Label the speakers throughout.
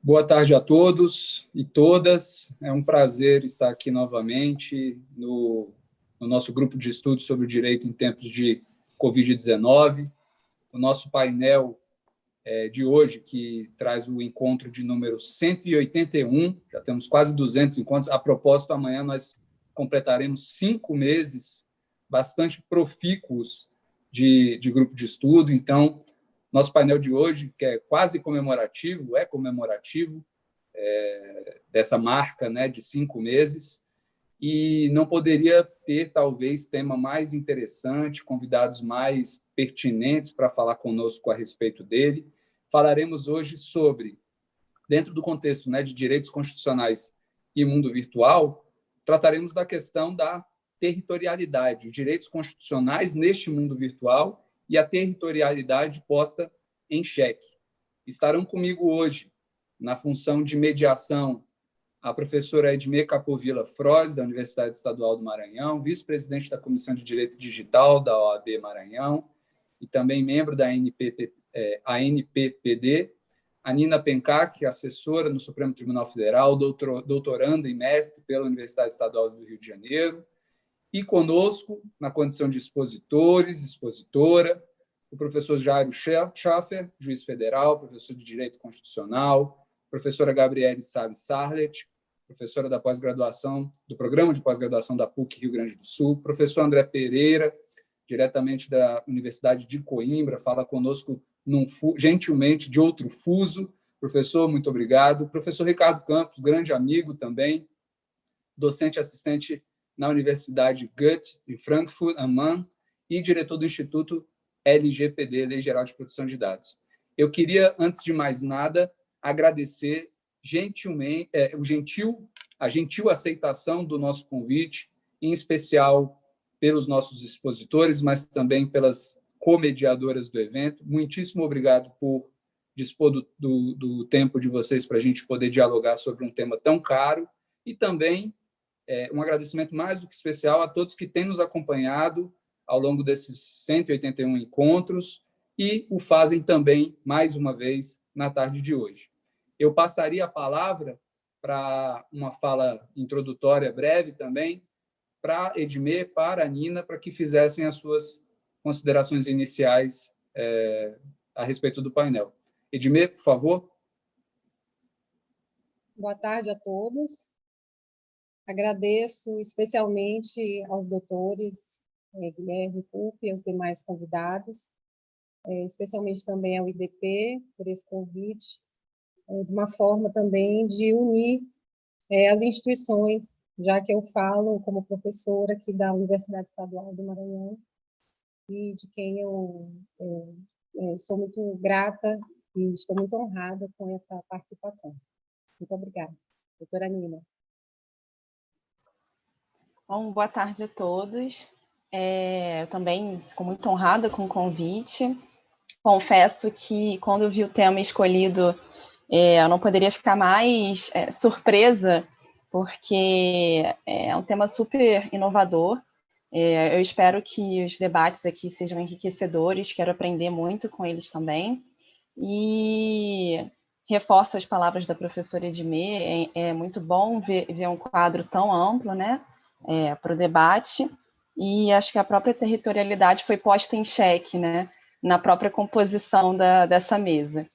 Speaker 1: Boa tarde a todos e todas. É um prazer estar aqui novamente no nosso grupo de estudos sobre o direito em tempos de Covid-19. O nosso painel de hoje, que traz o encontro de número 181, já temos quase 200 encontros. A propósito, amanhã nós completaremos 5 meses bastante profícuos de grupo de estudo. Então, nosso painel de hoje, que é quase comemorativo, dessa marca, né, de 5 meses, e não poderia ter, talvez, tema mais interessante, convidados mais pertinentes para falar conosco a respeito dele. Falaremos hoje sobre, dentro do contexto, né, de direitos constitucionais e mundo virtual, trataremos da questão da territorialidade, os direitos constitucionais neste mundo virtual e a territorialidade posta em xeque. Estarão comigo hoje, na função de mediação, a professora Edmê Capovilla Frois, da Universidade Estadual do Maranhão, vice-presidente da Comissão de Direito Digital da OAB Maranhão e também membro da ANPPD, a Nina Pencac, assessora no Supremo Tribunal Federal, doutoranda e mestre pela Universidade Estadual do Rio de Janeiro, e conosco, na condição de expositora, o professor Jairo Schaffer, juiz federal, professor de Direito Constitucional, professora Gabriele Salles Sarlet, professora da pós-graduação, do Programa de Pós-Graduação da PUC Rio Grande do Sul, professor André Pereira, diretamente da Universidade de Coimbra, fala conosco gentilmente de outro fuso. Professor, muito obrigado. Professor Ricardo Campos, grande amigo também, docente assistente na Universidade Goethe, em Frankfurt am Main, e diretor do Instituto LGPD, Lei Geral de Proteção de Dados. Eu queria, antes de mais nada, agradecer gentilmente a gentil aceitação do nosso convite, em especial pelos nossos expositores, mas também pelas comediadoras do evento. Muitíssimo obrigado por dispor do tempo de vocês para a gente poder dialogar sobre um tema tão caro, e também um agradecimento mais do que especial a todos que têm nos acompanhado ao longo desses 181 encontros e o fazem também, mais uma vez, na tarde de hoje. Eu passaria a palavra para uma fala introdutória breve também, para a Edmê, para a Nina, para que fizessem as suas considerações iniciais a respeito do painel. Edmê, por favor.
Speaker 2: Boa tarde a todos. Agradeço especialmente aos doutores Guilherme Pup e aos demais convidados, especialmente também ao IDP por esse convite, de uma forma também de unir as instituições, já que eu falo como professora aqui da Universidade Estadual do Maranhão e de quem eu sou muito grata e estou muito honrada com essa participação. Muito obrigada. Doutora Nina.
Speaker 3: Bom, boa tarde a todos. Eu também fico muito honrada com o convite. Confesso que, quando eu vi o tema escolhido, eu não poderia ficar mais surpresa, porque é um tema super inovador. Eu espero que os debates aqui sejam enriquecedores, quero aprender muito com eles também. E reforço as palavras da professora Edmê, é muito bom ver um quadro tão amplo, né, para o debate, e acho que a própria territorialidade foi posta em xeque, né, na própria composição dessa mesa.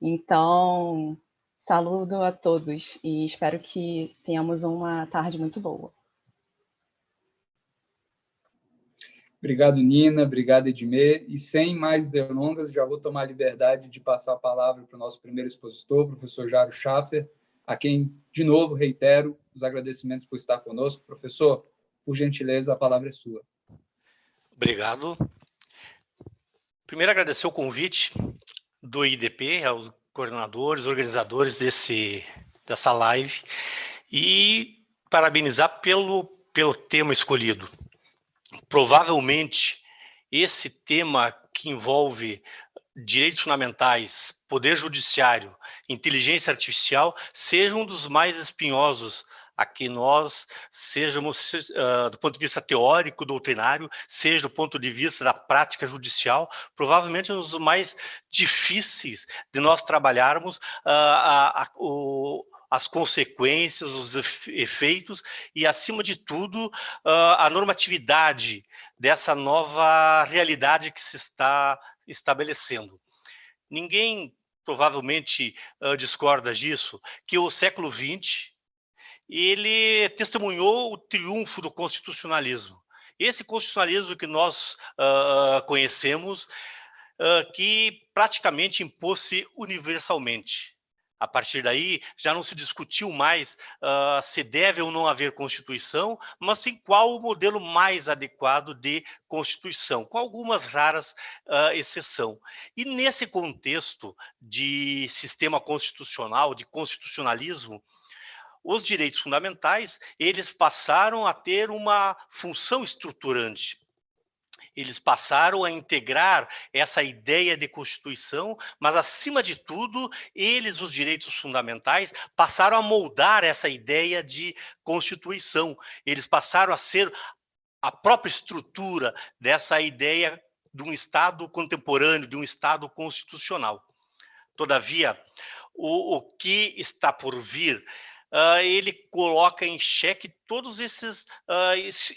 Speaker 3: Então, saludo a todos e espero que tenhamos uma tarde muito boa.
Speaker 1: Obrigado, Nina. Obrigado, Edmê. E sem mais delongas, já vou tomar a liberdade de passar a palavra para o nosso primeiro expositor, professor Jairo Schaffer, a quem, de novo, reitero os agradecimentos por estar conosco. Professor, por gentileza, a palavra é sua.
Speaker 4: Obrigado. Primeiro, agradecer o convite do IDP, aos coordenadores, organizadores dessa live, e parabenizar pelo tema escolhido. Provavelmente, esse tema que envolve direitos fundamentais, poder judiciário, inteligência artificial, seja um dos mais espinhosos a que nós sejamos, do ponto de vista teórico, doutrinário, seja do ponto de vista da prática judicial, provavelmente um dos mais difíceis de nós trabalharmos as consequências, os efeitos e, acima de tudo, a normatividade dessa nova realidade que se está estabelecendo. Ninguém provavelmente discorda disso, que o século XX ele testemunhou o triunfo do constitucionalismo. Esse constitucionalismo que nós conhecemos, que praticamente impôs-se universalmente. A partir daí, já não se discutiu mais se deve ou não haver Constituição, mas sim qual o modelo mais adequado de Constituição, com algumas raras exceções. E nesse contexto de sistema constitucional, de constitucionalismo, os direitos fundamentais, eles passaram a ter uma função estruturante. Eles passaram a integrar essa ideia de Constituição, mas, acima de tudo, eles, os direitos fundamentais, passaram a moldar essa ideia de Constituição. Eles passaram a ser a própria estrutura dessa ideia de um Estado contemporâneo, de um Estado constitucional. Todavia, o que está por vir, ele coloca em xeque todos esses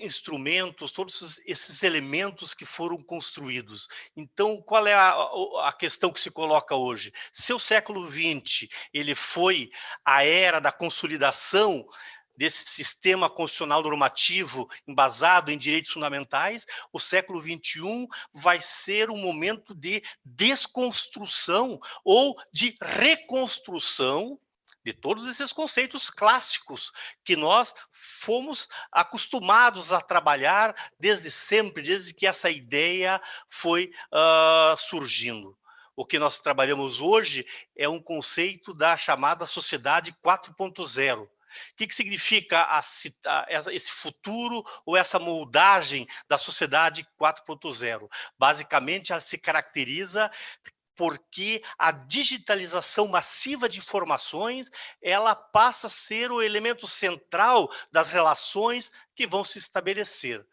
Speaker 4: instrumentos, todos esses elementos que foram construídos. Então, qual é a questão que se coloca hoje? Se o século XX ele foi a era da consolidação desse sistema constitucional normativo embasado em direitos fundamentais, o século XXI vai ser um momento de desconstrução ou de reconstrução de todos esses conceitos clássicos que nós fomos acostumados a trabalhar desde sempre, desde que essa ideia foi surgindo. O que nós trabalhamos hoje é um conceito da chamada sociedade 4.0. O que significa esse futuro ou essa moldagem da sociedade 4.0? Basicamente, ela se caracteriza porque a digitalização massiva de informações, ela passa a ser o elemento central das relações que vão se estabelecer.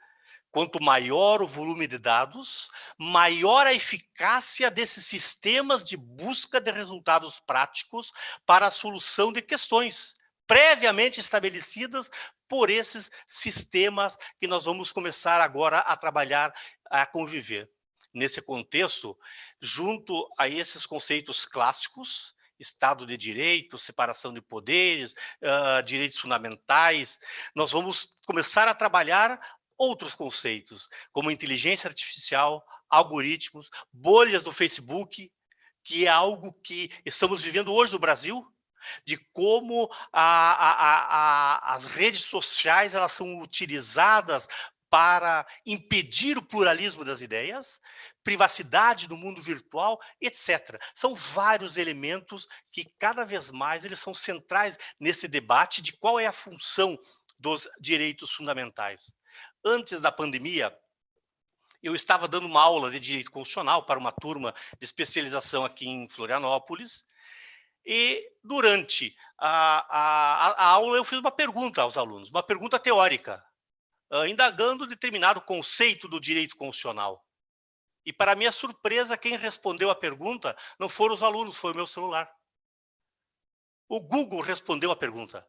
Speaker 4: Quanto maior o volume de dados, maior a eficácia desses sistemas de busca de resultados práticos para a solução de questões previamente estabelecidas por esses sistemas que nós vamos começar agora a trabalhar, a conviver. Nesse contexto, junto a esses conceitos clássicos, Estado de Direito, separação de poderes, direitos fundamentais, nós vamos começar a trabalhar outros conceitos, como inteligência artificial, algoritmos, bolhas do Facebook, que é algo que estamos vivendo hoje no Brasil, de como as redes sociais elas são utilizadas para impedir o pluralismo das ideias, privacidade no mundo virtual, etc. São vários elementos que cada vez mais eles são centrais nesse debate de qual é a função dos direitos fundamentais. Antes da pandemia, eu estava dando uma aula de direito constitucional para uma turma de especialização aqui em Florianópolis, e durante a aula eu fiz uma pergunta aos alunos, uma pergunta teórica, indagando determinado conceito do direito constitucional. E, para minha surpresa, quem respondeu a pergunta não foram os alunos, foi o meu celular. O Google respondeu a pergunta.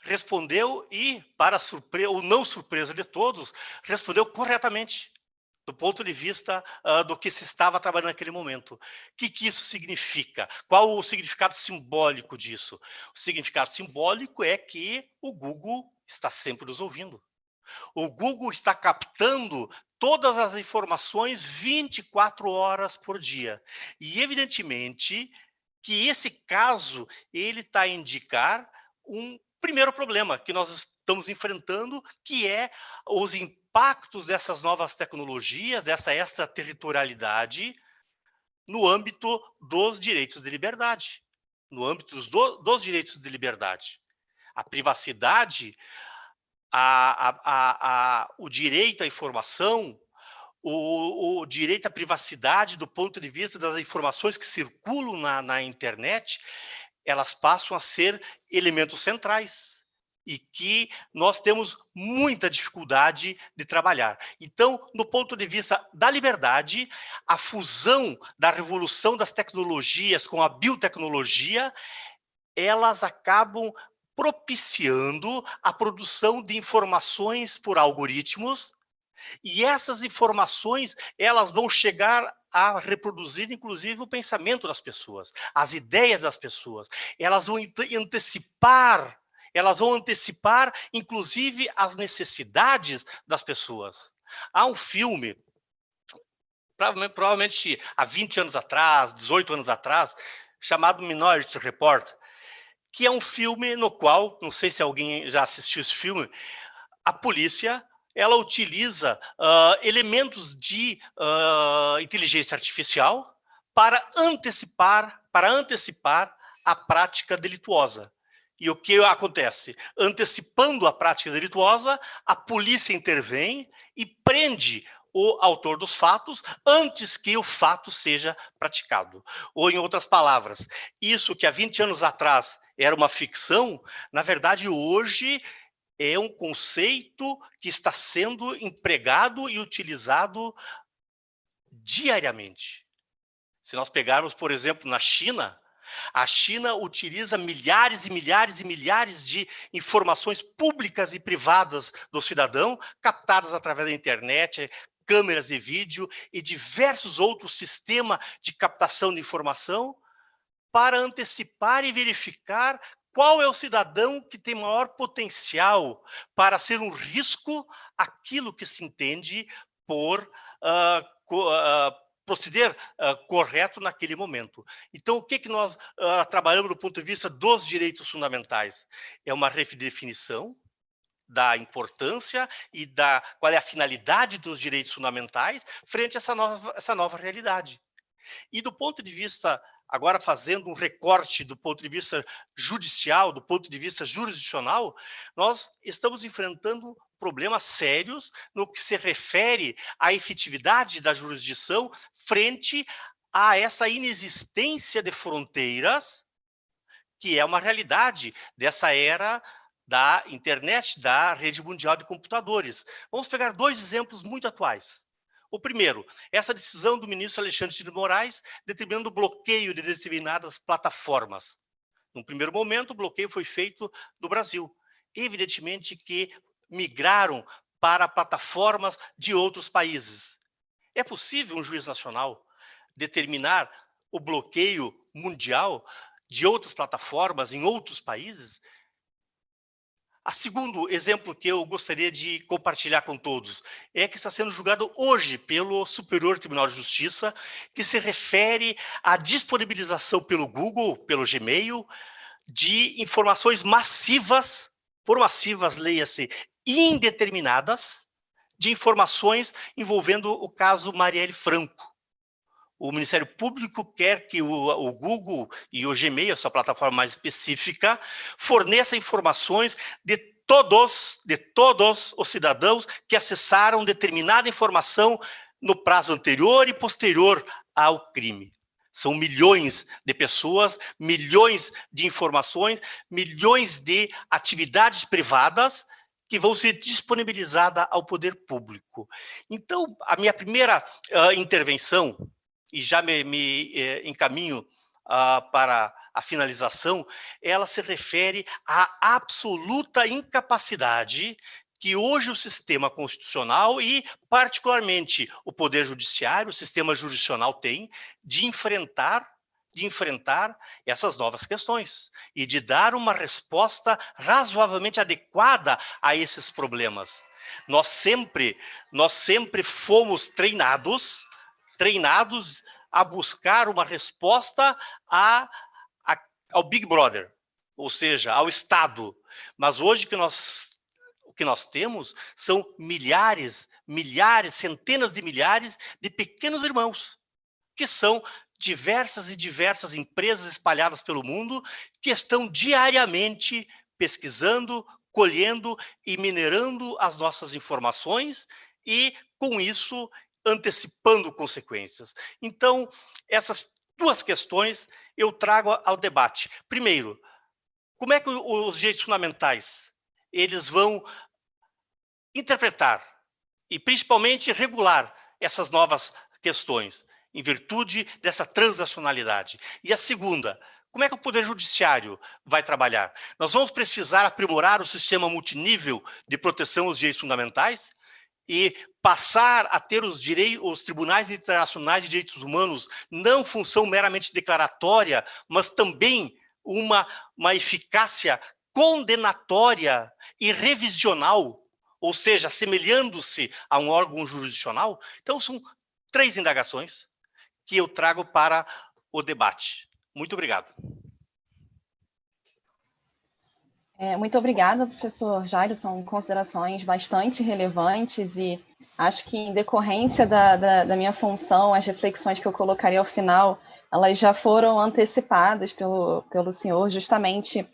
Speaker 4: Respondeu e, para surpresa ou não surpresa de todos, respondeu corretamente, do ponto de vista do que se estava trabalhando naquele momento. O que isso significa? Qual o significado simbólico disso? O significado simbólico é que o Google está sempre nos ouvindo. O Google está captando todas as informações 24 horas por dia. E, evidentemente, que esse caso ele está a indicar um primeiro problema que nós estamos enfrentando, que é os impactos dessas novas tecnologias, dessa extraterritorialidade, no âmbito dos direitos de liberdade. No âmbito dos direitos de liberdade. A privacidade, o direito à informação, o direito à privacidade do ponto de vista das informações que circulam na internet, elas passam a ser elementos centrais. e que nós temos muita dificuldade de trabalhar. Então, no ponto de vista da liberdade, a fusão da revolução das tecnologias com a biotecnologia, elas acabam propiciando a produção de informações por algoritmos, e essas informações, elas vão chegar a reproduzir, inclusive, o pensamento das pessoas, as ideias das pessoas. Elas vão antecipar, inclusive, as necessidades das pessoas. Há um filme, provavelmente há 20 anos atrás, 18 anos atrás, chamado Minority Report, que é um filme no qual, não sei se alguém já assistiu esse filme, a polícia ela utiliza elementos de inteligência artificial para antecipar a prática delituosa. E o que acontece? Antecipando a prática delituosa, a polícia intervém e prende o autor dos fatos antes que o fato seja praticado. Ou, em outras palavras, isso que há 20 anos atrás era uma ficção, na verdade, hoje é um conceito que está sendo empregado e utilizado diariamente. Se nós pegarmos, por exemplo, na China, a China utiliza milhares e milhares e milhares de informações públicas e privadas do cidadão, captadas através da internet, câmeras de vídeo e diversos outros sistemas de captação de informação, para antecipar e verificar qual é o cidadão que tem maior potencial para ser um risco àquilo que se entende por proceder correto naquele momento. Então, o que nós trabalhamos do ponto de vista dos direitos fundamentais? É uma redefinição da importância e qual é a finalidade dos direitos fundamentais frente a essa nova realidade. E do ponto de vista, agora fazendo um recorte do ponto de vista judicial, do ponto de vista jurisdicional, nós estamos enfrentando problemas sérios no que se refere à efetividade da jurisdição frente a essa inexistência de fronteiras, que é uma realidade dessa era da internet, da rede mundial de computadores. Vamos pegar dois exemplos muito atuais. O primeiro, essa decisão do ministro Alexandre de Moraes determinando o bloqueio de determinadas plataformas. Num primeiro momento, o bloqueio foi feito do Brasil. Evidentemente que migraram para plataformas de outros países. É possível um juiz nacional determinar o bloqueio mundial de outras plataformas em outros países? O segundo exemplo que eu gostaria de compartilhar com todos é que está sendo julgado hoje pelo Superior Tribunal de Justiça, que se refere à disponibilização pelo Google, pelo Gmail, de informações massivas, por massivas, leia-se, indeterminadas, de informações envolvendo o caso Marielle Franco. O Ministério Público quer que o Google e o Gmail, a sua plataforma mais específica, forneça informações de todos os cidadãos que acessaram determinada informação no prazo anterior e posterior ao crime. São milhões de pessoas, milhões de informações, milhões de atividades privadas que vão ser disponibilizadas ao poder público. Então, a minha primeira intervenção, e já me encaminho para a finalização, ela se refere à absoluta incapacidade que hoje o sistema constitucional e, particularmente, o Poder Judiciário, o sistema jurisdicional tem de enfrentar essas novas questões e de dar uma resposta razoavelmente adequada a esses problemas. Nós sempre fomos treinados a buscar uma resposta ao Big Brother, ou seja, ao Estado. Mas hoje o que nós temos são milhares, centenas de milhares de pequenos irmãos, que são diversas e diversas empresas espalhadas pelo mundo que estão diariamente pesquisando, colhendo e minerando as nossas informações e, com isso, antecipando consequências. Então, essas duas questões eu trago ao debate. Primeiro, como é que os direitos fundamentais eles vão interpretar e, principalmente, regular essas novas questões, em virtude dessa transacionalidade. E a segunda, como é que o Poder Judiciário vai trabalhar? Nós vamos precisar aprimorar o sistema multinível de proteção aos direitos fundamentais e passar a ter os tribunais internacionais de direitos humanos não função meramente declaratória, mas também uma eficácia condenatória e revisional, ou seja, assemelhando-se a um órgão jurisdicional. Então, são 3 indagações que eu trago para o debate. Muito obrigado.
Speaker 3: Muito obrigada, professor Jairo. São considerações bastante relevantes e acho que, em decorrência da minha função, as reflexões que eu colocaria ao final, elas já foram antecipadas pelo senhor, justamente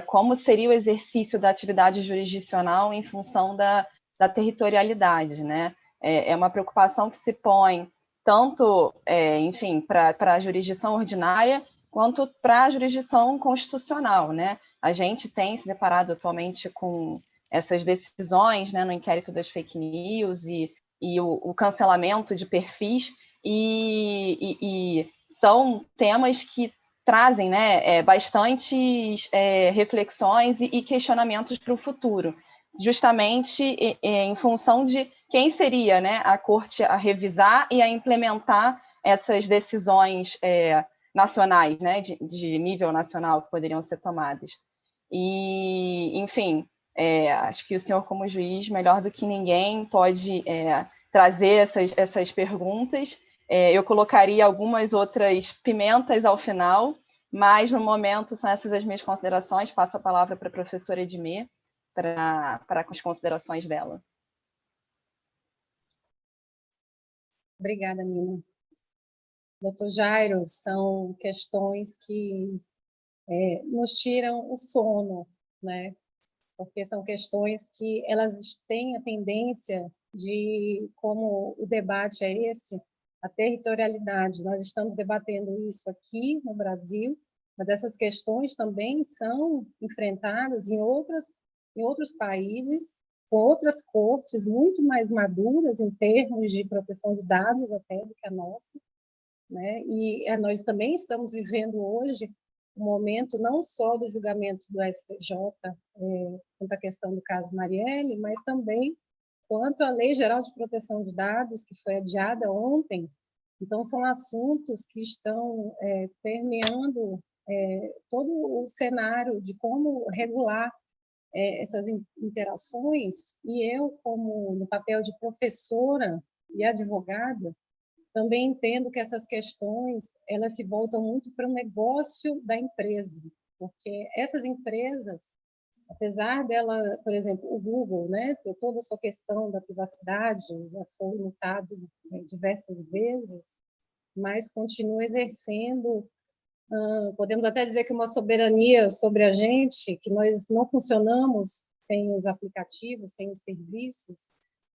Speaker 3: como seria o exercício da atividade jurisdicional em função da territorialidade, né? É uma preocupação que se põe tanto, enfim, para a jurisdição ordinária, quanto para a jurisdição constitucional, né? A gente tem se deparado atualmente com essas decisões, né, no inquérito das fake news e o cancelamento de perfis, e são temas que trazem, né, bastantes reflexões e questionamentos para o futuro, justamente em função de quem seria, né, a corte a revisar e a implementar essas decisões nacionais, né, de nível nacional, que poderiam ser tomadas. E, enfim, acho que o senhor, como juiz, melhor do que ninguém, pode trazer essas perguntas. Eu colocaria algumas outras pimentas ao final, mas, no momento, são essas as minhas considerações. Passo a palavra para a professora Edmê, para as considerações dela.
Speaker 2: Obrigada, Nina. Doutor Jairo, são questões que nos tiram o sono, né? Porque são questões que elas têm a tendência de, como o debate é esse, a territorialidade. Nós estamos debatendo isso aqui no Brasil, mas essas questões também são enfrentadas em outros países, com outras cortes muito mais maduras em termos de proteção de dados até do que a nossa, né? E nós também estamos vivendo hoje um momento não só do julgamento do STJ quanto à questão do caso Marielle, mas também quanto à Lei Geral de Proteção de Dados, que foi adiada ontem. Então, são assuntos que estão permeando todo o cenário de como regular essas interações, e eu, como no papel de professora e advogada, também entendo que essas questões elas se voltam muito para o negócio da empresa, porque essas empresas, apesar dela, por exemplo, o Google, né, ter toda a sua questão da privacidade, já foi multado diversas vezes, mas continua exercendo, podemos até dizer que uma soberania sobre a gente, que nós não funcionamos sem os aplicativos, sem os serviços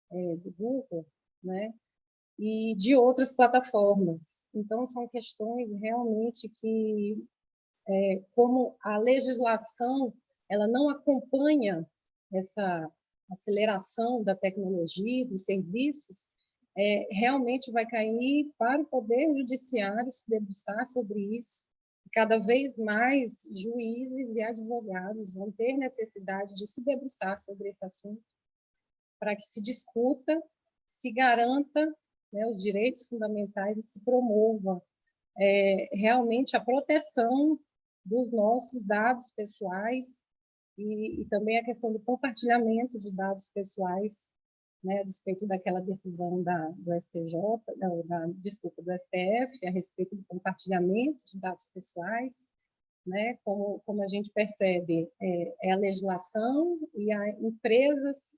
Speaker 2: do Google, né? E de outras plataformas. Então, são questões realmente que, como a legislação ela não acompanha essa aceleração da tecnologia, dos serviços, realmente vai cair para o Poder Judiciário se debruçar sobre isso. Cada vez mais juízes e advogados vão ter necessidade de se debruçar sobre esse assunto, para que se discuta, se garanta, né, os direitos fundamentais e se promova realmente a proteção dos nossos dados pessoais e também a questão do compartilhamento de dados pessoais, né, a respeito daquela decisão do STJ, desculpa, do STF, a respeito do compartilhamento de dados pessoais, né, como a gente percebe, a legislação e a empresas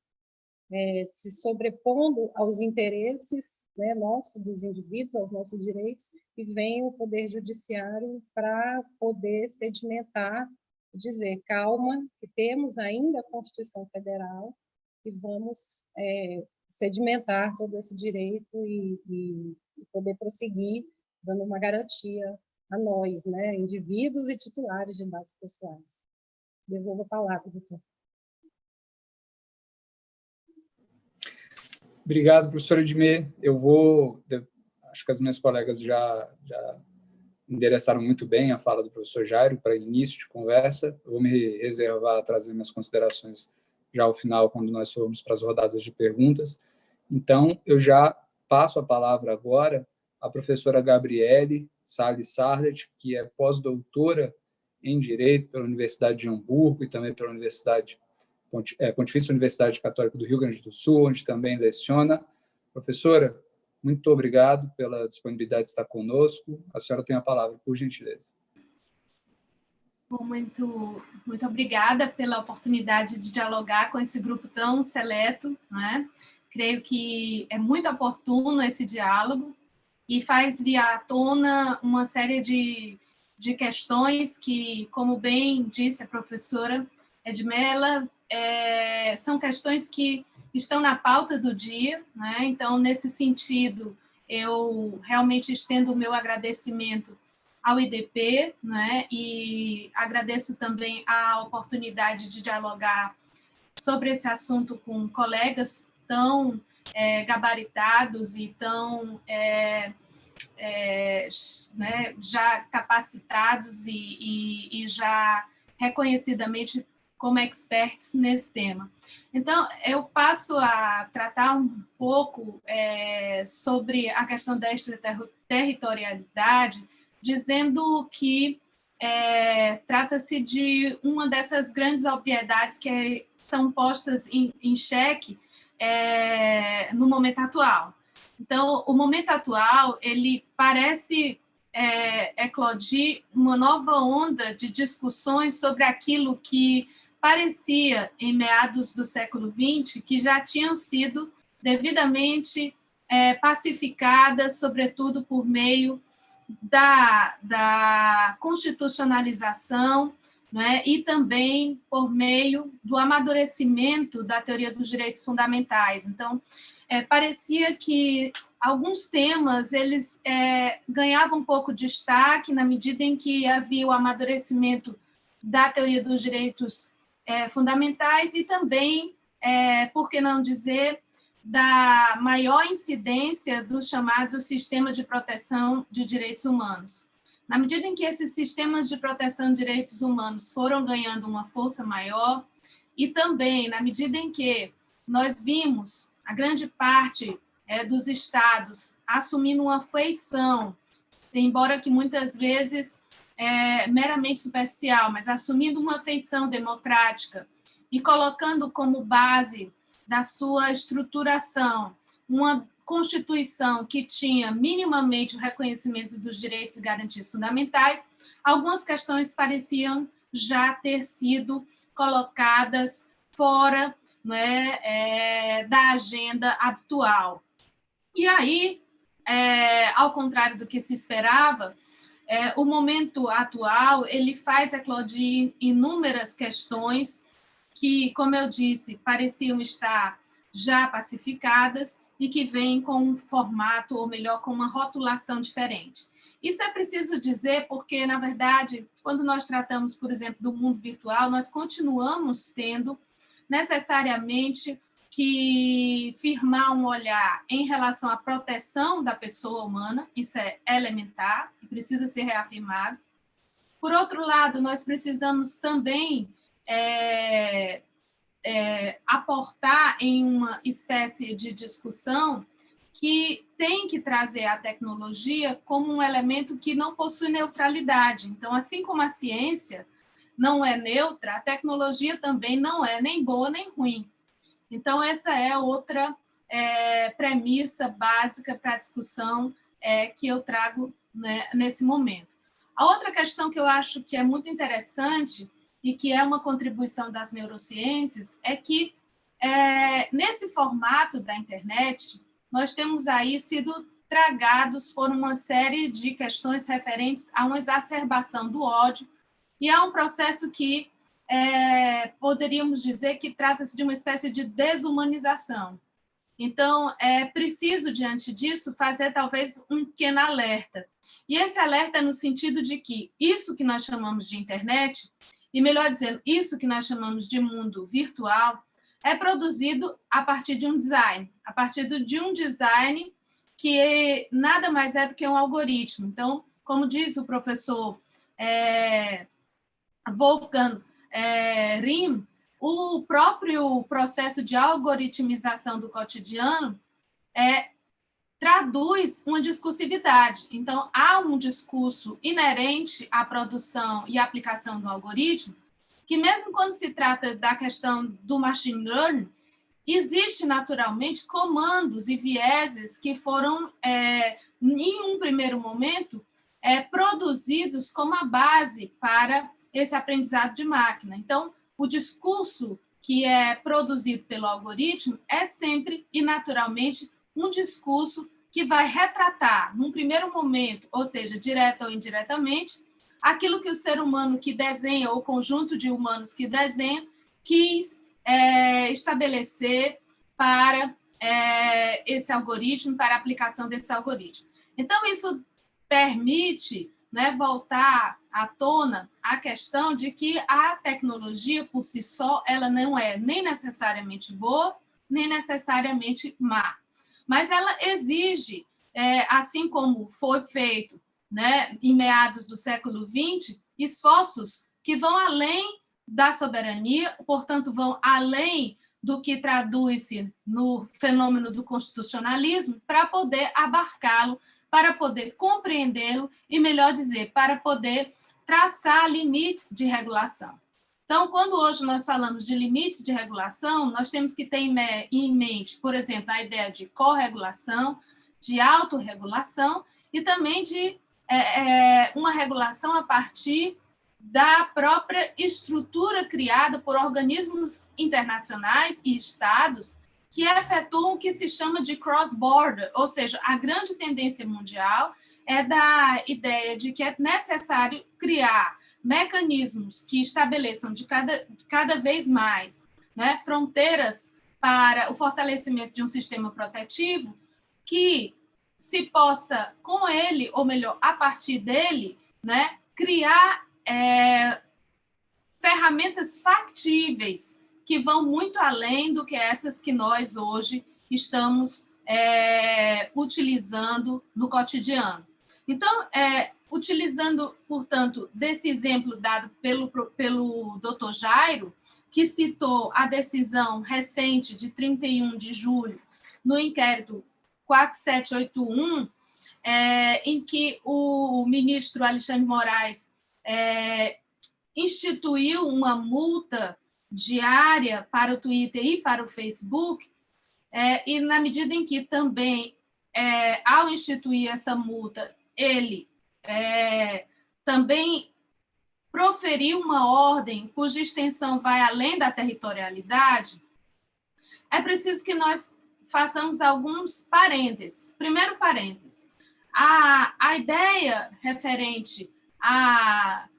Speaker 2: se sobrepondo aos interesses, né, nossos, dos indivíduos, aos nossos direitos, e vem o Poder Judiciário para poder sedimentar, dizer, calma, que temos ainda a Constituição Federal e vamos sedimentar todo esse direito e poder prosseguir, dando uma garantia a nós, né, indivíduos e titulares de dados pessoais. Devolvo a palavra, doutor.
Speaker 1: Obrigado, professora Edmê. Acho que as minhas colegas já endereçaram muito bem a fala do professor Jairo para início de conversa. Eu vou me reservar a trazer minhas considerações já ao final, quando nós formos para as rodadas de perguntas. Então, eu já passo a palavra agora à professora Gabriele Salles Sarlet, que é pós-doutora em Direito pela Universidade de Hamburgo e também pela Pontifícia Universidade Católica do Rio Grande do Sul, onde também leciona. Professora, muito obrigado pela disponibilidade de estar conosco. A senhora tem a palavra, por gentileza.
Speaker 5: Bom, muito obrigada pela oportunidade de dialogar com esse grupo tão seleto, né? Creio que é muito oportuno esse diálogo e faz vir à tona uma série de questões que, como bem disse a professora Edmela, são questões que estão na pauta do dia, né? Então, nesse sentido, eu realmente estendo o meu agradecimento ao IDP, né? E agradeço também a oportunidade de dialogar sobre esse assunto com colegas tão gabaritados e tão né, já capacitados e já reconhecidamente como experts nesse tema. Então, eu passo a tratar um pouco sobre a questão da extraterritorialidade, dizendo que trata-se de uma dessas grandes obviedades que são postas em xeque no momento atual. Então, o momento atual, ele parece eclodir uma nova onda de discussões sobre aquilo que parecia, em meados do século XX, que já tinham sido devidamente pacificadas, sobretudo por meio da constitucionalização, né, e também por meio do amadurecimento da teoria dos direitos fundamentais. Então, parecia que alguns temas eles ganhavam um pouco de destaque na medida em que havia o amadurecimento da teoria dos direitos fundamentais e também, por que não dizer, da maior incidência do chamado sistema de proteção de direitos humanos. Na medida em que esses sistemas de proteção de direitos humanos foram ganhando uma força maior e também na medida em que nós vimos a grande parte dos estados assumindo uma feição, embora que muitas vezes meramente superficial, mas assumindo uma feição democrática e colocando como base da sua estruturação uma Constituição que tinha minimamente o reconhecimento dos direitos e garantias fundamentais, algumas questões pareciam já ter sido colocadas fora, né, da agenda atual. E aí, ao contrário do que se esperava, o momento atual ele faz eclodir inúmeras questões que, como eu disse, pareciam estar já pacificadas e que vêm com um formato, ou melhor, com uma rotulação diferente. Isso é preciso dizer porque, na verdade, quando nós tratamos, por exemplo, do mundo virtual, nós continuamos tendo necessariamente que firmar um olhar em relação à proteção da pessoa humana, isso é elementar e precisa ser reafirmado. Por outro lado, nós precisamos também aportar em uma espécie de discussão que tem que trazer a tecnologia como um elemento que não possui neutralidade. Então, assim como a ciência não é neutra, a tecnologia também não é nem boa nem ruim. Então, essa é outra premissa básica para a discussão que eu trago, né, nesse momento. A outra questão que eu acho que é muito interessante e que é uma contribuição das neurociências é que, nesse formato da internet, nós temos aí sido tragados por uma série de questões referentes a uma exacerbação do ódio e a um processo que poderíamos dizer que trata-se de uma espécie de desumanização. Então, é preciso, diante disso, fazer talvez um pequeno alerta. E esse alerta é no sentido de que isso que nós chamamos de internet, e melhor dizendo, isso que nós chamamos de mundo virtual, é produzido a partir de um design, que nada mais é do que um algoritmo. Então, como diz o professor Wolfgang Rihm, o próprio processo de algoritmização do cotidiano traduz uma discursividade. Então, há um discurso inerente à produção e aplicação do algoritmo, que mesmo quando se trata da questão do machine learning, existe naturalmente comandos e vieses que foram, em um primeiro momento, produzidos como a base para esse aprendizado de máquina. Então, o discurso que é produzido pelo algoritmo é sempre e naturalmente um discurso que vai retratar, num primeiro momento, ou seja, direta ou indiretamente, aquilo que o ser humano que desenha, ou o conjunto de humanos que desenha, quis estabelecer para esse algoritmo, para a aplicação desse algoritmo. Então, isso permite, né, voltar à tona a questão de que a tecnologia, por si só, ela não é nem necessariamente boa, nem necessariamente má. Mas ela exige, assim como foi feito, né, em meados do século XX, esforços que vão além da soberania, portanto, vão além do que traduz-se no fenômeno do constitucionalismo, para poder abarcá-lo, para poder compreendê-lo e, melhor dizer, para poder traçar limites de regulação. Então, quando hoje nós falamos de limites de regulação, nós temos que ter em mente, por exemplo, a ideia de corregulação, de autorregulação e também de uma regulação a partir da própria estrutura criada por organismos internacionais e estados que efetuam o que se chama de cross-border, ou seja, a grande tendência mundial é da ideia de que é necessário criar mecanismos que estabeleçam de cada vez mais, né, fronteiras para o fortalecimento de um sistema protetivo que se possa, com ele, ou melhor, a partir dele, né, criar ferramentas factíveis que vão muito além do que essas que nós hoje estamos utilizando no cotidiano. Então, utilizando, portanto, desse exemplo dado pelo Dr. Jairo, que citou a decisão recente de 31 de julho, no inquérito 4781, em que o ministro Alexandre de Moraes instituiu uma multa diária para o Twitter e para o Facebook, e na medida em que também, ao instituir essa multa, ele também proferiu uma ordem cuja extensão vai além da territorialidade, é preciso que nós façamos alguns parênteses. Primeiro parêntese, a ideia referente à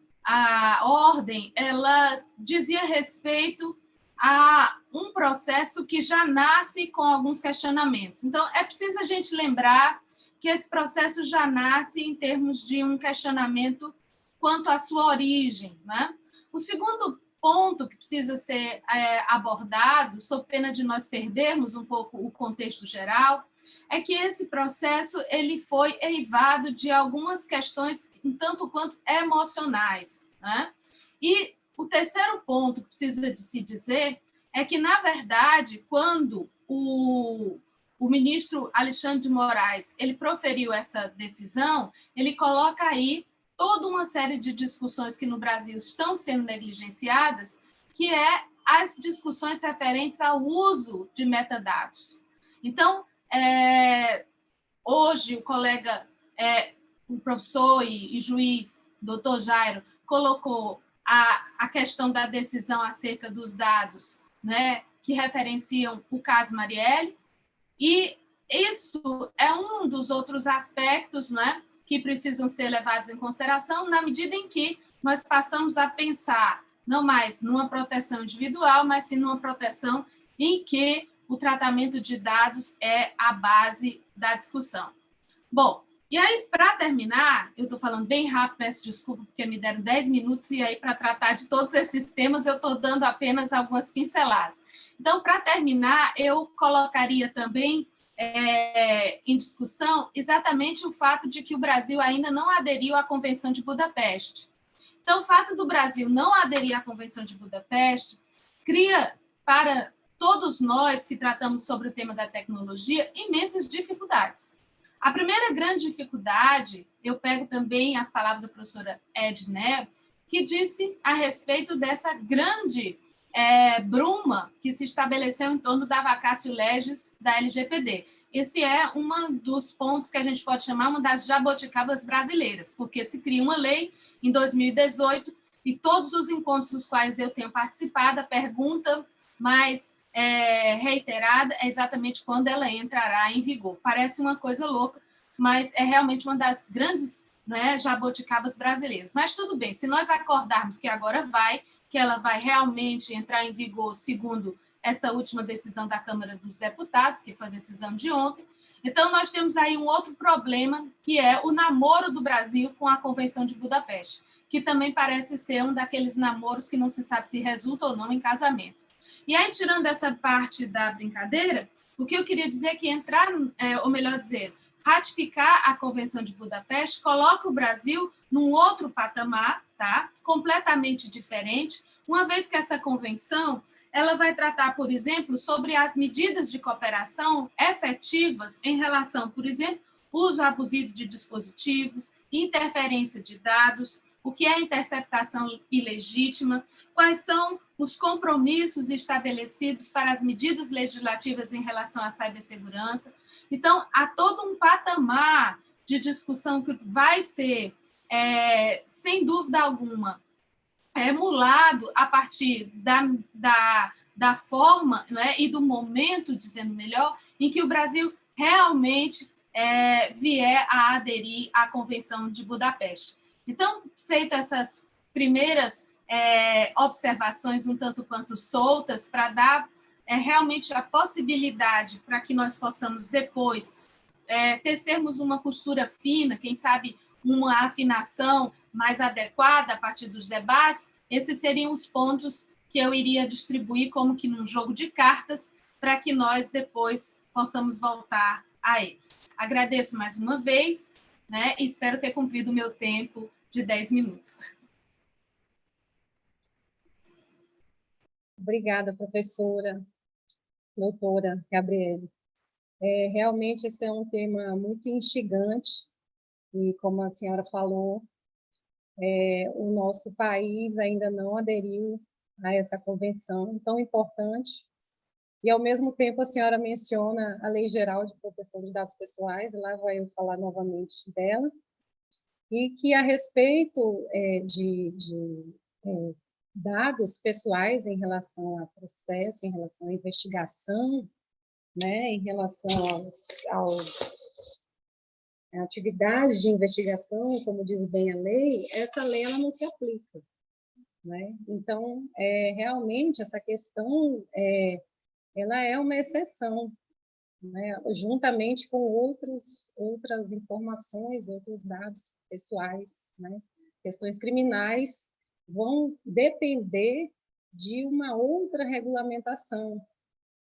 Speaker 5: ordem, ela dizia respeito a um processo que já nasce com alguns questionamentos. Então, é preciso a gente lembrar que esse processo já nasce em termos de um questionamento quanto à sua origem, né? O segundo ponto que precisa ser abordado, sob pena de nós perdermos um pouco o contexto geral, é que esse processo ele foi eivado de algumas questões um tanto quanto emocionais, né? E o terceiro ponto que precisa de se dizer é que, na verdade, quando o ministro Alexandre de Moraes ele proferiu essa decisão, ele coloca aí toda uma série de discussões que no Brasil estão sendo negligenciadas, que é as discussões referentes ao uso de metadados. Então, hoje o colega, o professor e juiz, doutor Jairo, colocou a questão da decisão acerca dos dados, né, que referenciam o caso Marielle, e isso é um dos outros aspectos, né, que precisam ser levados em consideração na medida em que nós passamos a pensar não mais numa proteção individual, mas sim numa proteção em que o tratamento de dados é a base da discussão. Bom, e aí, para terminar, eu estou falando bem rápido, peço desculpa, porque me deram 10 minutos, e aí, para tratar de todos esses temas, eu estou dando apenas algumas pinceladas. Então, para terminar, eu colocaria também em discussão exatamente o fato de que o Brasil ainda não aderiu à Convenção de Budapeste. Então, o fato do Brasil não aderir à Convenção de Budapeste cria, para todos nós que tratamos sobre o tema da tecnologia, imensas dificuldades. A primeira grande dificuldade, eu pego também as palavras da professora Edna, que disse a respeito dessa grande bruma que se estabeleceu em torno da vacatio legis da LGPD. Esse é um dos pontos que a gente pode chamar uma das jaboticabas brasileiras, porque se cria uma lei em 2018 e todos os encontros dos quais eu tenho participado, a pergunta mais reiterada é exatamente quando ela entrará em vigor. Parece uma coisa louca, mas é realmente uma das grandes jaboticabas brasileiras. Mas tudo bem, se nós acordarmos que agora que ela vai realmente entrar em vigor segundo essa última decisão da Câmara dos Deputados, que foi a decisão de ontem, então nós temos aí um outro problema, que é o namoro do Brasil com a Convenção de Budapeste, que também parece ser um daqueles namoros que não se sabe se resulta ou não em casamento. E aí, tirando essa parte da brincadeira, o que eu queria dizer é que ou melhor dizer, ratificar a Convenção de Budapeste coloca o Brasil num outro patamar, tá? Completamente diferente, uma vez que essa convenção ela vai tratar, por exemplo, sobre as medidas de cooperação efetivas em relação, por exemplo, uso abusivo de dispositivos, interferência de dados, o que é interceptação ilegítima, quais são os compromissos estabelecidos para as medidas legislativas em relação à cibersegurança. Então, há todo um patamar de discussão que vai ser, sem dúvida alguma, emulado a partir da forma, né, e do momento, dizendo melhor, em que o Brasil realmente vier a aderir à Convenção de Budapeste. Então, feito essas primeiras observações um tanto quanto soltas, para dar realmente a possibilidade para que nós possamos depois tecermos uma costura fina, quem sabe uma afinação mais adequada a partir dos debates, esses seriam os pontos que eu iria distribuir como que num jogo de cartas, para que nós depois possamos voltar a eles. Agradeço mais uma vez, né, e espero ter cumprido o meu tempo de 10 minutos.
Speaker 2: Obrigada, professora, doutora Gabriele. Realmente esse é um tema muito instigante e, como a senhora falou, o nosso país ainda não aderiu a essa convenção tão importante. E, ao mesmo tempo, a senhora menciona a Lei Geral de Proteção de Dados Pessoais, lá vai eu falar novamente dela, e que, a respeito de dados pessoais em relação a processo, em relação à investigação, né, em relação à atividade de investigação, como diz bem a lei, essa lei ela não se aplica, né? Então, realmente, essa questão ela é uma exceção, né? Juntamente com outras informações, outros dados pessoais, né? Questões criminais vão depender de uma outra regulamentação,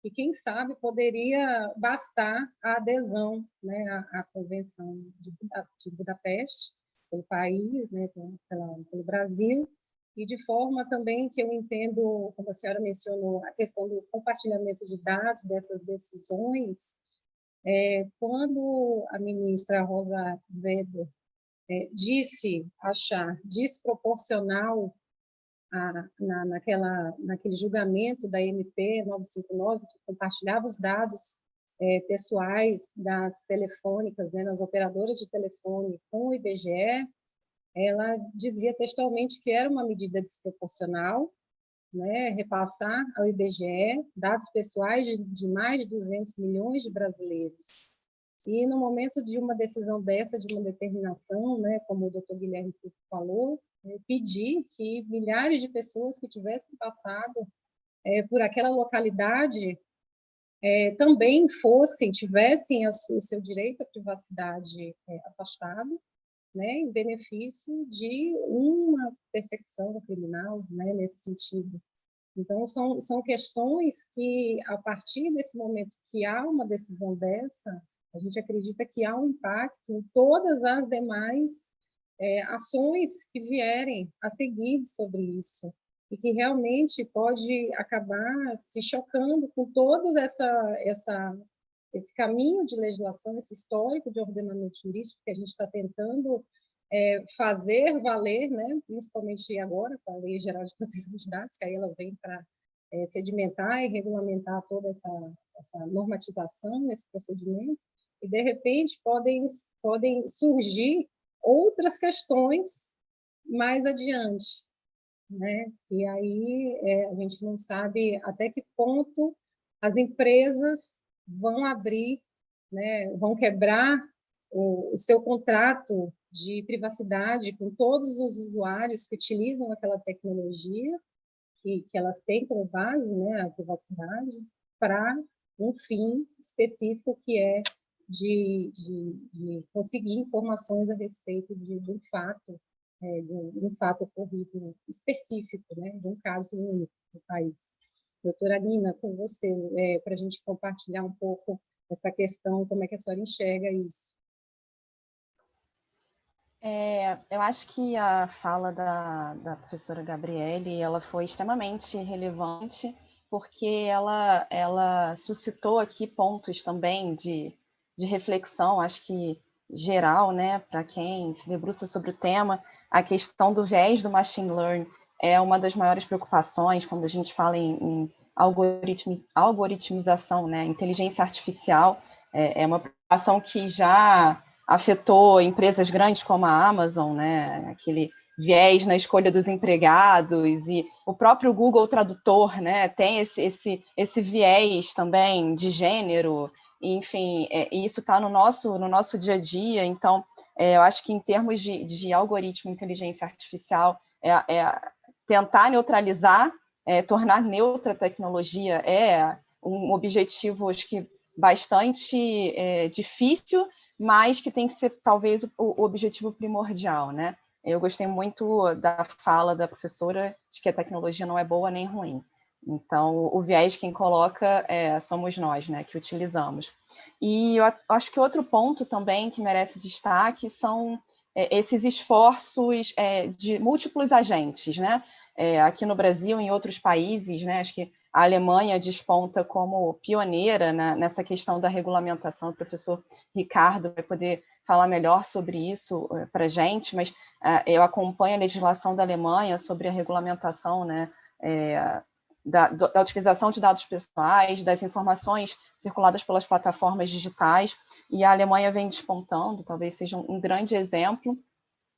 Speaker 2: e quem sabe poderia bastar a adesão, né, à Convenção de Budapeste, pelo país, né, pelo Brasil, e de forma também que eu entendo, como a senhora mencionou, a questão do compartilhamento de dados dessas decisões, quando a ministra Rosa Weber disse achar desproporcional naquele julgamento da MP 959, que compartilhava os dados pessoais das telefônicas, né, nas operadoras de telefone com o IBGE, ela dizia textualmente que era uma medida desproporcional, né, repassar ao IBGE dados pessoais de mais de 200 milhões de brasileiros. E no momento de uma decisão dessa, de uma determinação, né, como o doutor Guilherme falou, pedir que milhares de pessoas que tivessem passado por aquela localidade também tivessem o seu direito à privacidade afastado, né, em benefício de uma persecução criminal, né, nesse sentido. Então, são questões que, a partir desse momento que há uma decisão dessa, a gente acredita que há um impacto em todas as demais ações que vierem a seguir sobre isso, e que realmente pode acabar se chocando com todo esse caminho de legislação, esse histórico de ordenamento jurídico que a gente está tentando fazer valer, né? Principalmente agora, com a Lei Geral de Proteção de Dados, que aí ela vem para sedimentar e regulamentar toda essa normatização, esse procedimento, e, de repente, podem surgir outras questões mais adiante, né? E aí a gente não sabe até que ponto as empresas vão abrir, né? Vão quebrar o seu contrato de privacidade com todos os usuários que utilizam aquela tecnologia, que elas têm como base, né, a privacidade, para um fim específico que é de conseguir informações a respeito de um fato, de um fato ocorrido específico, né, de um caso único no país. Doutora Nina, com você, para a gente compartilhar um pouco essa questão, como é que a senhora enxerga isso?
Speaker 3: Eu acho que a fala da professora Gabriele, ela foi extremamente relevante, porque ela suscitou aqui pontos também de reflexão, acho que geral, né, para quem se debruça sobre o tema. A questão do viés do machine learning é uma das maiores preocupações quando a gente fala em algoritmização, né, inteligência artificial. É uma preocupação que já afetou empresas grandes como a Amazon, né? Aquele viés na escolha dos empregados, e o próprio Google Tradutor, né? Tem esse viés também de gênero, enfim, isso está no nosso dia a dia. Então, eu acho que em termos de algoritmo, inteligência artificial, tentar neutralizar, tornar neutra a tecnologia é um objetivo, acho que bastante difícil, mas que tem que ser, talvez, o objetivo primordial, né? Eu gostei muito da fala da professora de que a tecnologia não é boa nem ruim. Então, o viés quem coloca somos nós, né, que utilizamos. E eu acho que outro ponto também que merece destaque são esses esforços de múltiplos agentes, né? Aqui no Brasil, em outros países, né? Acho que a Alemanha desponta como pioneira nessa questão da regulamentação. O professor Ricardo vai poder falar melhor sobre isso para a gente, mas eu acompanho a legislação da Alemanha sobre a regulamentação, né, da utilização de dados pessoais, das informações circuladas pelas plataformas digitais, e a Alemanha vem despontando, talvez seja um grande exemplo.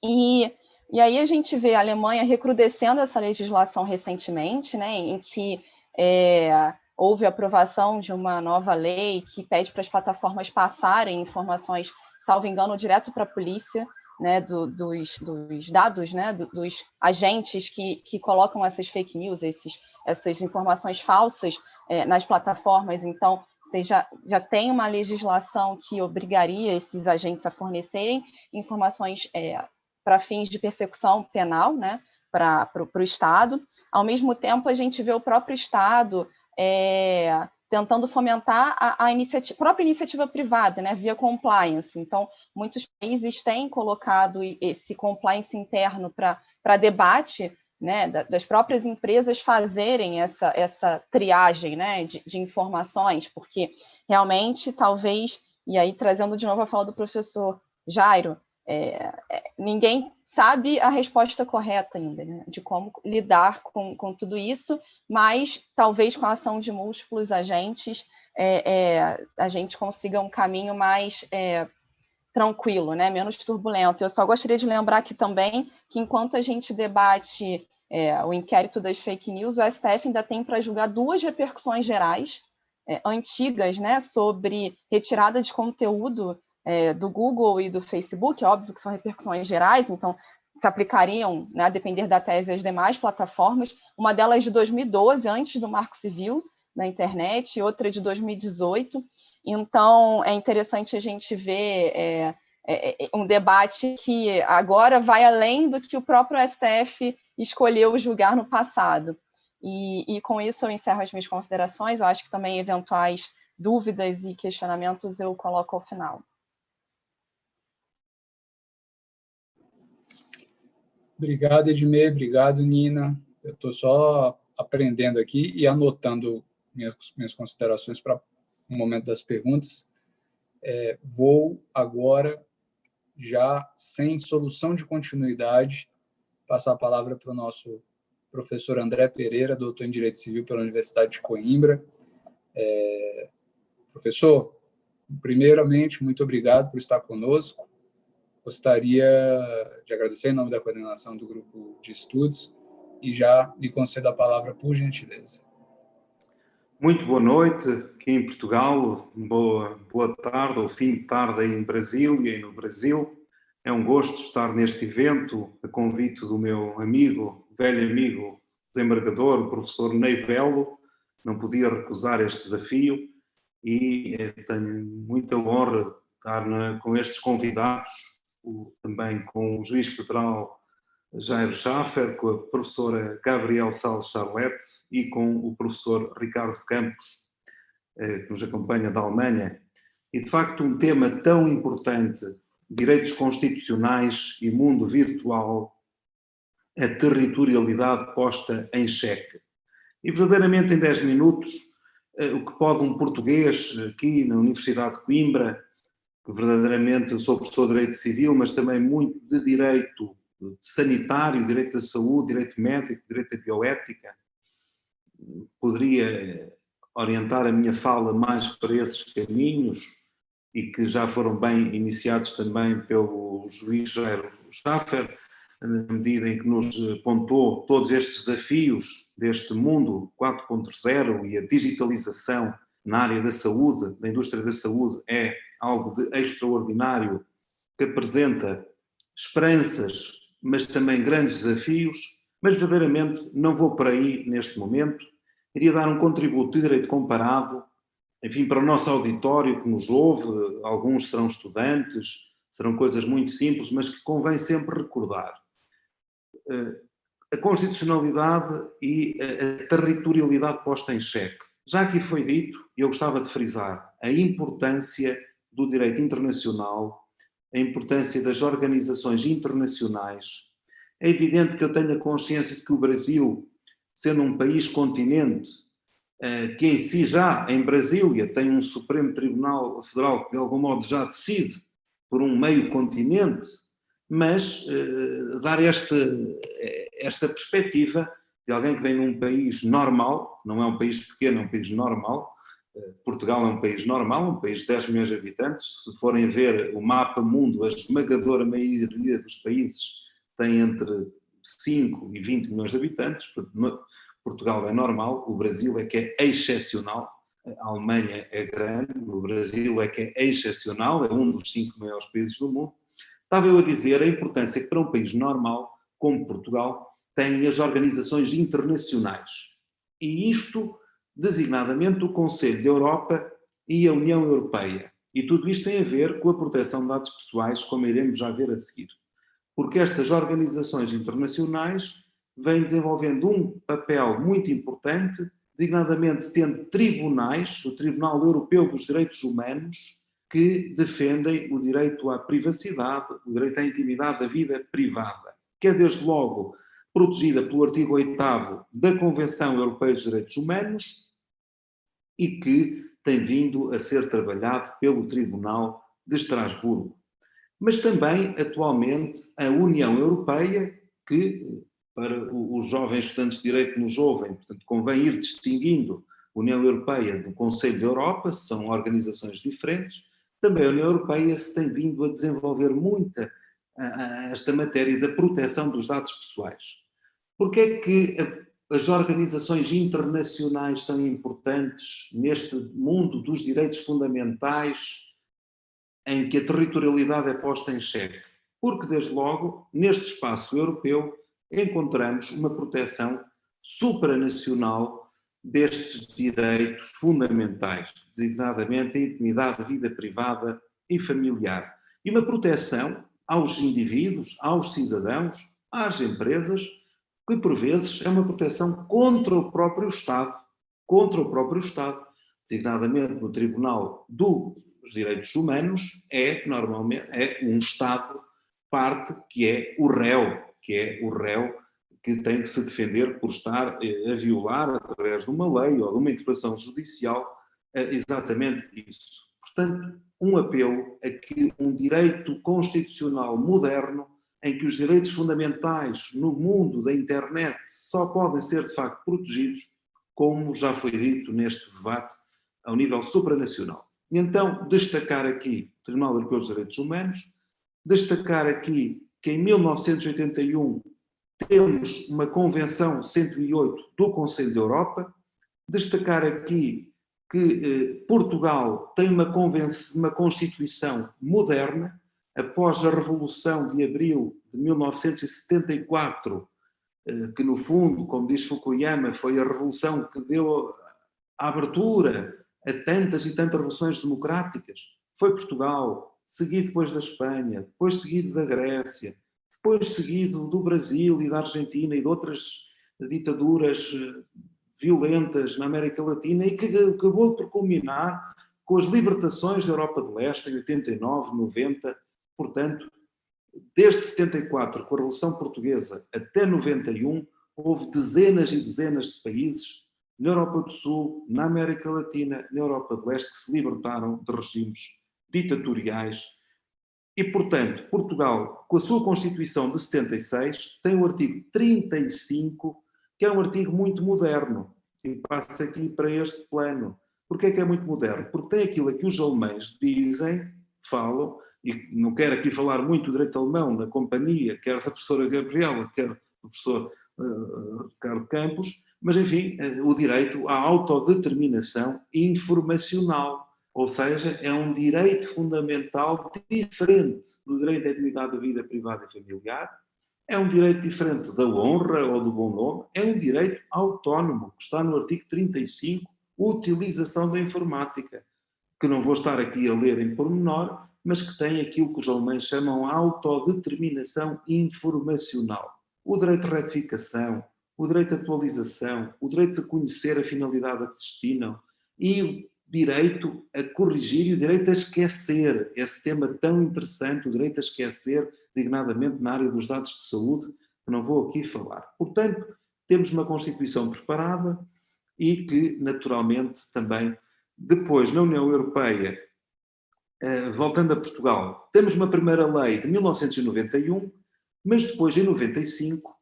Speaker 3: E aí a gente vê a Alemanha recrudescendo essa legislação recentemente, né, em que houve a aprovação de uma nova lei que pede para as plataformas passarem informações, salvo engano, direto para a polícia, né, dos dados, né, dos agentes que colocam essas fake news, essas informações falsas nas plataformas. Então, você já tem uma legislação que obrigaria esses agentes a fornecerem informações para fins de persecução penal, né, para o Estado. Ao mesmo tempo, a gente vê o próprio Estado tentando fomentar a própria iniciativa privada, né, via compliance. Então, muitos países têm colocado esse compliance interno para debate, né, das próprias empresas fazerem essa triagem, né, de informações, porque realmente, talvez, e aí trazendo de novo a fala do professor Jairo, ninguém sabe a resposta correta ainda, né, de como lidar com tudo isso, mas talvez com a ação de múltiplos agentes a gente consiga um caminho mais tranquilo, né, menos turbulento. Eu só gostaria de lembrar aqui também que enquanto a gente debate o inquérito das fake news, o STF ainda tem para julgar 2 repercussões gerais antigas, né, sobre retirada de conteúdo do Google e do Facebook. Óbvio que são repercussões gerais, então se aplicariam, né, a depender da tese, às demais plataformas. Uma delas de 2012, antes do Marco Civil na internet, e outra de 2018. Então, é interessante a gente ver um debate que agora vai além do que o próprio STF escolheu julgar no passado. E com isso eu encerro as minhas considerações. Eu acho que também eventuais dúvidas e questionamentos eu coloco ao final.
Speaker 1: Obrigado, Edmê. Obrigado, Nina. Eu estou só aprendendo aqui e anotando minhas considerações para o momento das perguntas. Vou agora, já sem solução de continuidade, passar a palavra para o nosso professor André Pereira, doutor em Direito Civil pela Universidade de Coimbra. Professor, primeiramente, muito obrigado por estar conosco. Gostaria de agradecer em nome da coordenação do grupo de estudos e já lhe concedo a palavra, por gentileza.
Speaker 6: Muito boa noite aqui em Portugal, boa tarde ou fim de tarde aí em Brasília e no Brasil. É um gosto estar neste evento, a convite do meu amigo, velho amigo, desembargador, o professor Ney Belo. Não podia recusar este desafio e tenho muita honra de estar com estes convidados, também com o juiz federal Jairo Schaffer, com a professora Gabriel Salles Charlette e com o professor Ricardo Campos, que nos acompanha da Alemanha. E, de facto, um tema tão importante, direitos constitucionais e mundo virtual, a territorialidade posta em xeque. E, verdadeiramente, em 10 minutos, o que pode um português aqui na Universidade de Coimbra, que verdadeiramente eu sou professor de Direito Civil, mas também muito de Direito Sanitário, Direito da Saúde, Direito Médico, Direito da Bioética, poderia orientar a minha fala mais para esses caminhos e que já foram bem iniciados também pelo juiz Jairo Schaffer, na medida em que nos apontou todos estes desafios deste mundo 4.0 e a digitalização na área da saúde, da indústria da saúde, é algo de extraordinário que apresenta esperanças, mas também grandes desafios, mas verdadeiramente não vou por aí neste momento. Iria dar um contributo de direito comparado, enfim, para o nosso auditório que nos ouve, alguns serão estudantes, serão coisas muito simples, mas que convém sempre recordar. A constitucionalidade e a territorialidade posta em xeque. Já aqui foi dito, e eu gostava de frisar, a importância do direito internacional, a importância das organizações internacionais. É evidente que eu tenho a consciência de que o Brasil, sendo um país continente, que em si já, em Brasília, tem um Supremo Tribunal Federal que de algum modo já decide por um meio continente, mas dar esta perspectiva de alguém que vem num país normal, não é um país pequeno, é um país normal. Portugal é um país normal, um país de 10 milhões de habitantes. Se forem ver o mapa mundo, a esmagadora maioria dos países tem entre 5 e 20 milhões de habitantes. Portugal é normal, o Brasil é que é excepcional, a Alemanha é grande, o Brasil é que é excepcional, é um dos 5 maiores países do mundo. Estava eu a dizer a importância que para um país normal, como Portugal, tem as organizações internacionais. E isto, designadamente, o Conselho da Europa e a União Europeia. E tudo isto tem a ver com a proteção de dados pessoais, como iremos já ver a seguir. Porque estas organizações internacionais vêm desenvolvendo um papel muito importante, designadamente tendo tribunais, o Tribunal Europeu dos Direitos Humanos, que defendem o direito à privacidade, o direito à intimidade da vida privada, que é desde logo protegida pelo artigo 8º da Convenção Europeia dos Direitos Humanos e que tem vindo a ser trabalhado pelo Tribunal de Estrasburgo. Mas também, atualmente, a União Europeia, que, para os jovens estudantes de Direito que nos ouvem, portanto, convém ir distinguindo a União Europeia do Conselho da Europa, são organizações diferentes. Também a União Europeia se tem vindo a desenvolver muito esta matéria da proteção dos dados pessoais. Porque é que as organizações internacionais são importantes neste mundo dos direitos fundamentais em que a territorialidade é posta em xeque? Porque, desde logo, neste espaço europeu, encontramos uma proteção supranacional destes direitos fundamentais, designadamente a intimidade, a vida privada e familiar. E uma proteção aos indivíduos, aos cidadãos, às empresas, que por vezes é uma proteção contra o próprio Estado, designadamente no Tribunal dos Direitos Humanos, normalmente um Estado parte que é o réu, que tem que se defender por estar a violar, através de uma lei ou de uma interpretação judicial, exatamente isso. Portanto, um apelo a que um direito constitucional moderno, em que os direitos fundamentais no mundo da internet só podem ser de facto protegidos, como já foi dito neste debate, ao nível supranacional. E então, destacar aqui o Tribunal Europeu dos Direitos Humanos, destacar aqui que em 1981 temos uma Convenção 108 do Conselho da Europa, destacar aqui que Portugal tem uma Constituição moderna, após a Revolução de Abril de 1974, que no fundo, como diz Fukuyama, foi a revolução que deu a abertura a tantas e tantas revoluções democráticas. Foi Portugal, seguido depois da Espanha, depois seguido da Grécia, depois seguido do Brasil e da Argentina e de outras ditaduras violentas na América Latina, e que acabou por culminar com as libertações da Europa de Leste em 89, 90, portanto, desde 74, com a Revolução Portuguesa, até 91, houve dezenas e dezenas de países na Europa do Sul, na América Latina, na Europa de Leste, que se libertaram de regimes ditatoriais. E, portanto, Portugal, com a sua Constituição de 76, tem o artigo 35, que é um artigo muito moderno, e passa aqui para este plano. Porquê é que é muito moderno? Porque tem aquilo que os alemães dizem, falam, e não quero aqui falar muito do direito alemão na companhia, quer da professora Gabriela, quer do professor Ricardo Campos, mas, enfim, o direito à autodeterminação informacional, ou seja, é um direito fundamental diferente do direito à intimidade da vida privada e familiar, é um direito diferente da honra ou do bom nome, é um direito autónomo, que está no artigo 35, utilização da informática, que não vou estar aqui a ler em pormenor, mas que tem aquilo que os alemães chamam de autodeterminação informacional. O direito de retificação, o direito de atualização, o direito de conhecer a finalidade a que se destinam e o direito a corrigir e o direito a esquecer. Esse tema tão interessante, o direito a esquecer, designadamente na área dos dados de saúde, que não vou aqui falar. Portanto, temos uma Constituição preparada e que, naturalmente, também, depois, na União Europeia, voltando a Portugal, temos uma primeira lei de 1991, mas depois, em 95,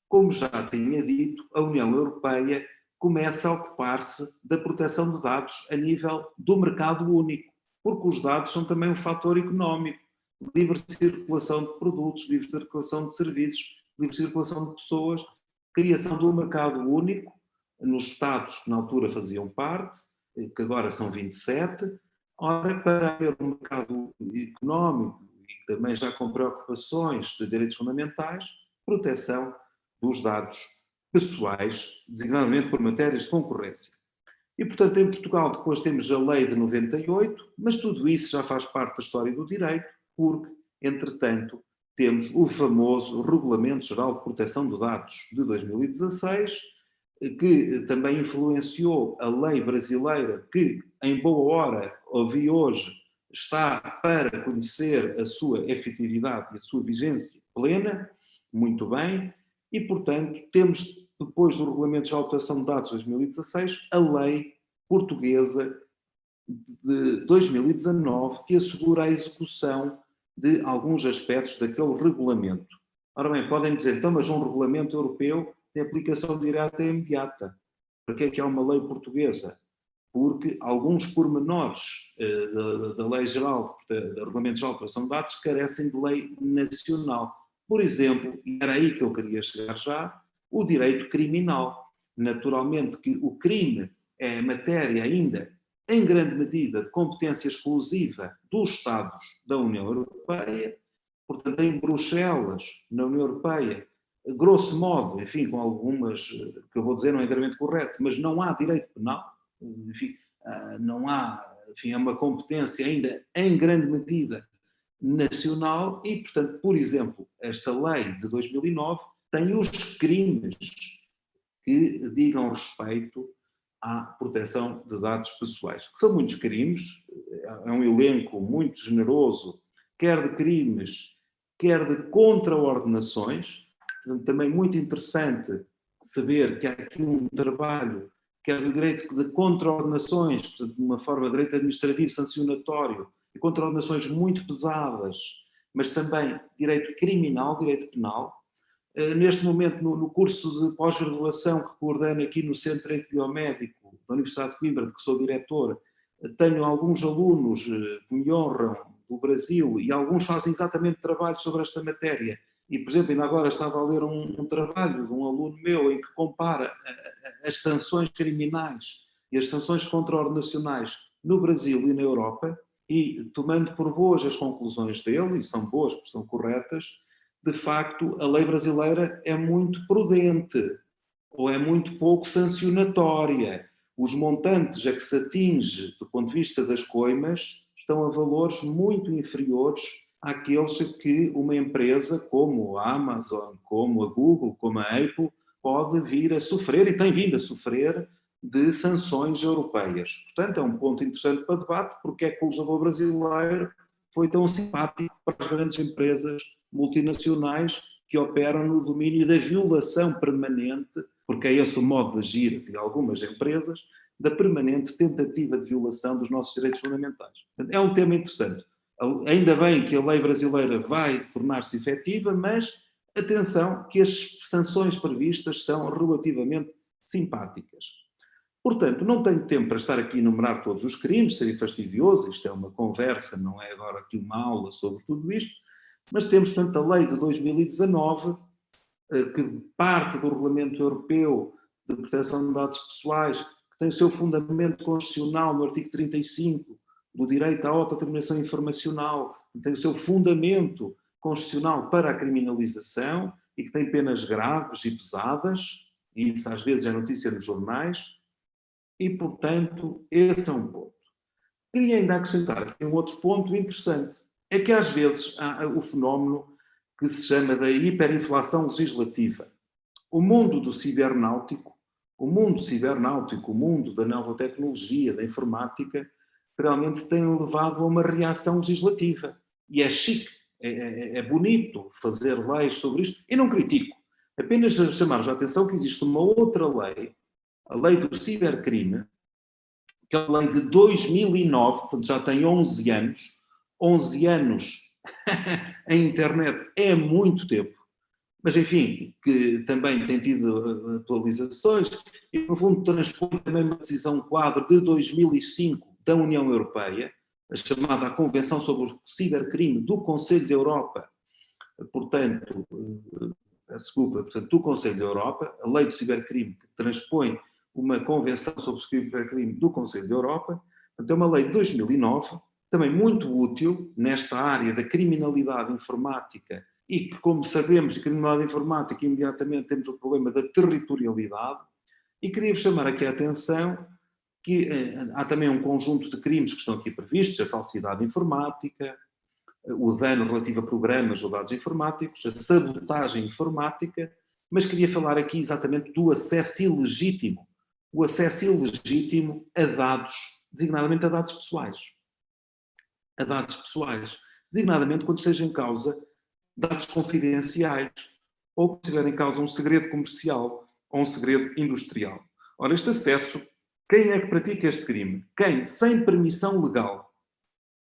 Speaker 6: como já tinha dito, a União Europeia começa a ocupar-se da proteção de dados a nível do mercado único, porque os dados são também um fator económico, livre circulação de produtos, livre circulação de serviços, livre circulação de pessoas, criação do mercado único nos Estados que na altura faziam parte, que agora são 27, ora, para haver um mercado económico e também já com preocupações de direitos fundamentais, proteção dos dados pessoais, designadamente por matérias de concorrência. E, portanto, em Portugal depois temos a lei de 98, mas tudo isso já faz parte da história do direito, porque, entretanto, temos o famoso Regulamento Geral de Proteção de Dados de 2016, que também influenciou a lei brasileira, que, em boa hora, ouvi hoje, está para conhecer a sua efetividade e a sua vigência plena, muito bem, e, portanto, temos, depois do Regulamento Geral de Proteção de Dados de 2016, a lei portuguesa de 2019, que assegura a execução de alguns aspectos daquele regulamento. Ora bem, podem dizer, então, mas um regulamento europeu tem aplicação direta e imediata. Para que é que há uma lei portuguesa? Porque alguns pormenores da Lei Geral, do Regulamento Geral de Proteção de Dados, carecem de lei nacional. Por exemplo, e era aí que eu queria chegar já, o direito criminal. Naturalmente que o crime é matéria ainda, em grande medida, de competência exclusiva dos Estados da União Europeia. Portanto, em Bruxelas, na União Europeia, grosso modo, enfim, com algumas, que eu vou dizer não é inteiramente correto, mas não há direito penal, enfim, não há, enfim, é uma competência ainda, em grande medida, nacional e, portanto, por exemplo, esta lei de 2009 tem os crimes que digam respeito à proteção de dados pessoais, que são muitos crimes, é um elenco muito generoso, quer de crimes, quer de contraordenações. Também muito interessante saber que há aqui um trabalho, quer de direito de contraordenações, portanto, de uma forma de direito administrativo sancionatório, e contraordenações muito pesadas, mas também direito criminal, direito penal. Neste momento, no curso de pós-graduação que coordeno aqui no Centro de Direito Biomédico da Universidade de Coimbra, de que sou diretor, tenho alguns alunos que me honram do Brasil e alguns fazem exatamente trabalho sobre esta matéria. E, por exemplo, ainda agora estava a ler um trabalho de um aluno meu em que compara as sanções criminais e as sanções contraordenacionais no Brasil e na Europa e, tomando por boas as conclusões dele, e são boas porque são corretas, de facto, a lei brasileira é muito prudente ou é muito pouco sancionatória. Os montantes a que se atinge, do ponto de vista das coimas, estão a valores muito inferiores àqueles que uma empresa como a Amazon, como a Google, como a Apple, pode vir a sofrer, e tem vindo a sofrer, de sanções europeias. Portanto, é um ponto interessante para debate, porque é que o legislador brasileiro foi tão simpático para as grandes empresas multinacionais que operam no domínio da violação permanente, porque é esse o modo de agir de algumas empresas, da permanente tentativa de violação dos nossos direitos fundamentais. É um tema interessante. Ainda bem que a lei brasileira vai tornar-se efetiva, mas atenção que as sanções previstas são relativamente simpáticas. Portanto, não tenho tempo para estar aqui a enumerar todos os crimes, seria fastidioso, isto é uma conversa, não é agora aqui uma aula sobre tudo isto, mas temos, portanto, a lei de 2019, que parte do Regulamento Europeu de Proteção de Dados Pessoais, que tem o seu fundamento constitucional no artigo 35 do direito à autodeterminação informacional, que tem o seu fundamento constitucional para a criminalização e que tem penas graves e pesadas, e isso às vezes é notícia nos jornais, e, portanto, esse é um ponto. Queria ainda acrescentar aqui um outro ponto interessante, é que às vezes há o fenómeno que se chama da hiperinflação legislativa. O mundo do cibernáutico, o mundo da nova tecnologia, da informática, realmente tem levado a uma reação legislativa. E é chique, é bonito fazer leis sobre isto. Eu não critico, apenas chamar a atenção que existe uma outra lei, a lei do cibercrime, que é a lei de 2009, portanto já tem 11 anos. 11 anos a internet é muito tempo, mas enfim, que também tem tido atualizações e no fundo transpõe também uma decisão quadro de 2005 da União Europeia, a chamada Convenção sobre o Cibercrime do Conselho da Europa, portanto, do Conselho da Europa, a lei do cibercrime que transpõe uma Convenção sobre o Cibercrime do Conselho da Europa, portanto é uma lei de 2009, também muito útil nesta área da criminalidade informática e que, como sabemos, de criminalidade informática imediatamente temos o problema da territorialidade e queria-vos chamar aqui a atenção que há também um conjunto de crimes que estão aqui previstos, a falsidade informática, o dano relativo a programas ou dados informáticos, a sabotagem informática, mas queria falar aqui exatamente do acesso ilegítimo. O acesso ilegítimo a dados, designadamente a dados pessoais. A dados pessoais, designadamente quando esteja em causa dados confidenciais ou que estiver em causa um segredo comercial ou um segredo industrial. Ora, este acesso, quem é que pratica este crime? Quem, sem permissão legal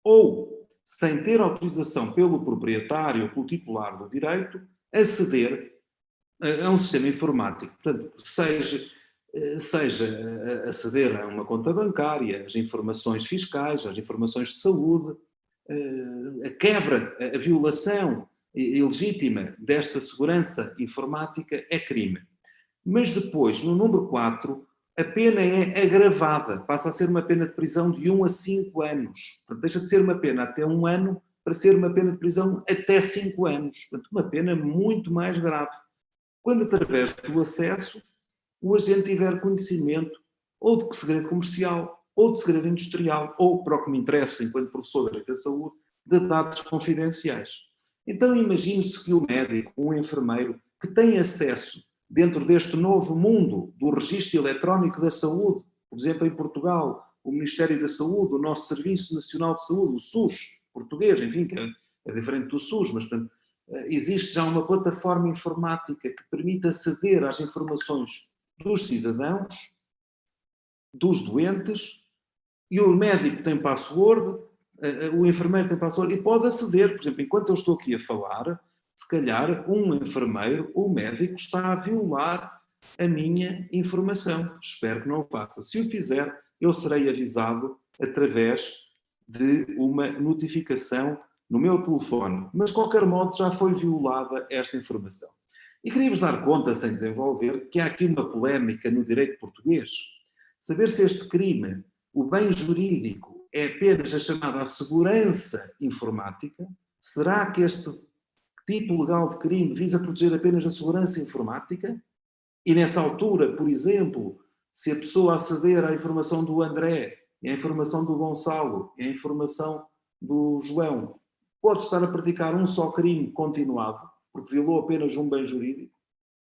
Speaker 6: ou sem ter autorização pelo proprietário ou pelo titular do direito, aceder a um sistema informático. Portanto, seja aceder a uma conta bancária, às informações fiscais, às informações de saúde, a quebra, a violação ilegítima desta segurança informática é crime. Mas depois, no número 4, a pena é agravada, passa a ser uma pena de prisão de 1 a 5 anos. Portanto, deixa de ser uma pena até 1 ano para ser uma pena de prisão até 5 anos. Portanto, uma pena muito mais grave. Quando, através do acesso, o agente tiver conhecimento ou de segredo comercial, ou de segredo industrial, ou, para o que me interessa, enquanto professor de Direito da Saúde, de dados confidenciais. Então, imagine-se que o médico, um enfermeiro, que têm acesso, dentro deste novo mundo do registro eletrónico da saúde, por exemplo, em Portugal, o Ministério da Saúde, o nosso Serviço Nacional de Saúde, o SUS português, enfim, que é diferente do SUS, mas portanto, existe já uma plataforma informática que permite aceder às informações dos cidadãos, dos doentes, e o médico tem password, o enfermeiro tem password, e pode aceder, por exemplo, enquanto eu estou aqui a falar, se calhar um enfermeiro ou um médico está a violar a minha informação. Espero que não o faça. Se o fizer, eu serei avisado através de uma notificação no meu telefone. Mas, de qualquer modo, já foi violada esta informação. E queríamos dar conta, sem desenvolver, que há aqui uma polémica no direito português. Saber se este crime, o bem jurídico, é apenas a chamada segurança informática. Será que este tipo legal de crime visa proteger apenas a segurança informática? E nessa altura, por exemplo, se a pessoa aceder à informação do André, à informação do Gonçalo, à informação do João, pode estar a praticar um só crime continuado, porque violou apenas um bem jurídico?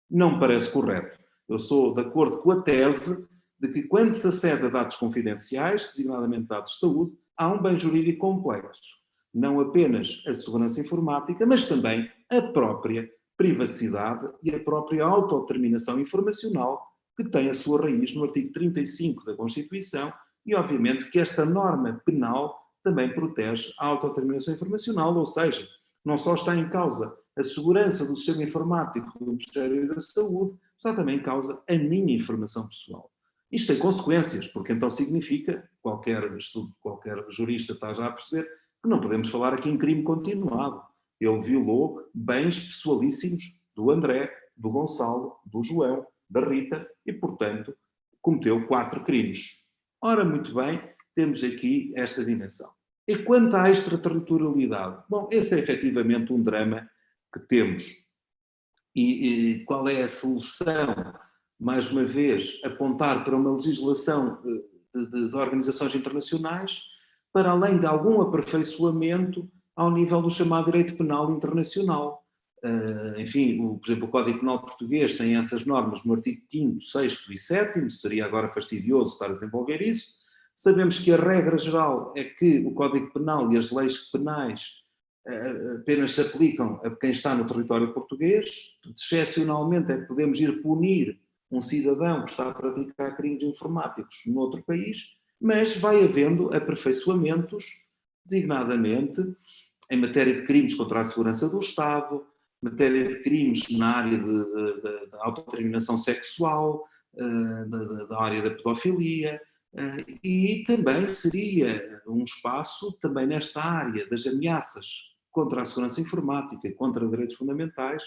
Speaker 6: Não me parece correto. Eu sou de acordo com a tese de que quando se acede a dados confidenciais, designadamente dados de saúde, há um bem jurídico complexo. Não apenas a segurança informática, mas também a própria privacidade e a própria autodeterminação informacional, que tem a sua raiz no artigo 35 da Constituição, e obviamente que esta norma penal também protege a autodeterminação informacional, ou seja, não só está em causa a segurança do sistema informático do Ministério da Saúde, está também em causa a minha informação pessoal. Isto tem consequências, porque então significa, qualquer estudo, qualquer jurista está já a perceber, que não podemos falar aqui em crime continuado. Ele violou bens pessoalíssimos do André, do Gonçalo, do João, da Rita e, portanto, cometeu 4 crimes. Ora, muito bem, temos aqui esta dimensão. E quanto à extraterritorialidade? Bom, esse é efetivamente um drama que temos. E qual é a solução? Mais uma vez, apontar para uma legislação de organizações internacionais, para além de algum aperfeiçoamento ao nível do chamado direito penal internacional. Enfim, por exemplo, o Código Penal português tem essas normas no artigo 5º, 6º e 7º, seria agora fastidioso estar a desenvolver isso. Sabemos que a regra geral é que o Código Penal e as leis penais apenas se aplicam a quem está no território português. Excepcionalmente é que podemos ir punir um cidadão que está a praticar crimes informáticos noutro país, mas vai havendo aperfeiçoamentos, designadamente em matéria de crimes contra a segurança do Estado, matéria de crimes na área da autodeterminação sexual, da área da pedofilia, e também seria um espaço, também nesta área das ameaças contra a segurança informática e contra direitos fundamentais,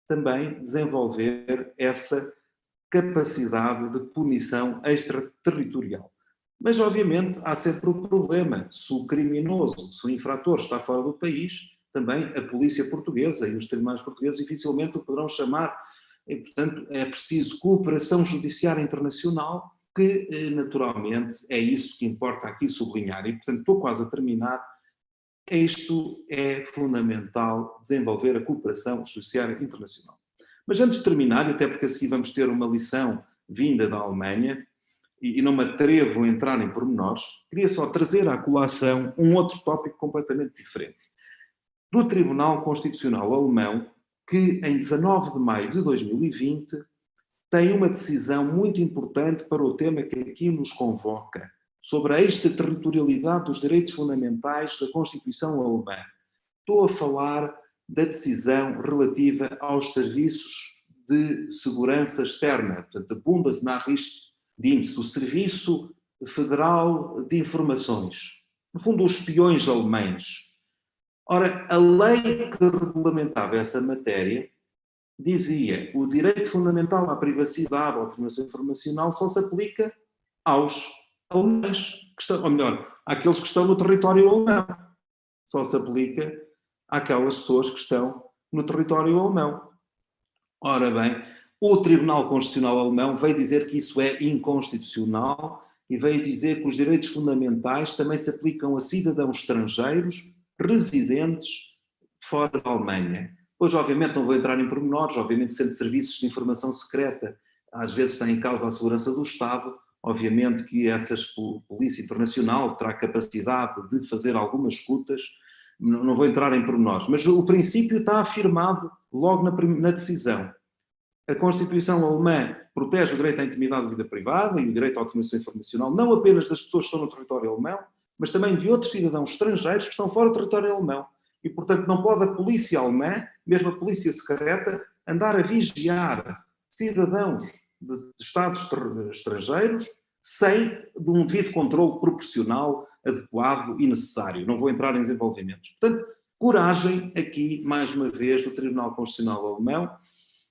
Speaker 6: também desenvolver essa capacidade de punição extraterritorial. Mas, obviamente, há sempre o problema. Se o criminoso, se o infrator está fora do país, também a polícia portuguesa e os tribunais portugueses dificilmente o poderão chamar. E, portanto, é preciso cooperação judiciária internacional, que, naturalmente, é isso que importa aqui sublinhar. E, portanto, estou quase a terminar. Isto é fundamental, desenvolver a cooperação judiciária internacional. Mas antes de terminar, até porque a seguir vamos ter uma lição vinda da Alemanha, e não me atrevo a entrar em pormenores, queria só trazer à colação um outro tópico completamente diferente. Do Tribunal Constitucional Alemão, que em 19 de maio de 2020 tem uma decisão muito importante para o tema que aqui nos convoca, sobre a extraterritorialidade dos direitos fundamentais da Constituição Alemã. Estou a falar da decisão relativa aos serviços de segurança externa, portanto, a Bundesnachrichtendienst, o Serviço Federal de Informações, no fundo, os espiões alemães. Ora, a lei que regulamentava essa matéria dizia que o direito fundamental à privacidade, à autonomia informacional, só se aplica aos alemães, que estão, ou melhor, àqueles que estão no território alemão. Só se aplica àquelas pessoas que estão no território alemão. Ora bem, o Tribunal Constitucional Alemão veio dizer que isso é inconstitucional e veio dizer que os direitos fundamentais também se aplicam a cidadãos estrangeiros residentes fora da Alemanha. Pois, obviamente, não vou entrar em pormenores, obviamente, sendo serviços de informação secreta, às vezes está em causa a segurança do Estado, obviamente que essa polícia internacional terá capacidade de fazer algumas escutas, não vou entrar em pormenores, mas o princípio está afirmado logo na decisão. A Constituição alemã protege o direito à intimidade da vida privada e o direito à autonomia informacional, não apenas das pessoas que estão no território alemão, mas também de outros cidadãos estrangeiros que estão fora do território alemão. E, portanto, não pode a polícia alemã, mesmo a polícia secreta, andar a vigiar cidadãos de Estados estrangeiros sem de um devido controle proporcional, adequado e necessário. Não vou entrar em desenvolvimentos. Portanto, coragem aqui, mais uma vez, do Tribunal Constitucional Alemão,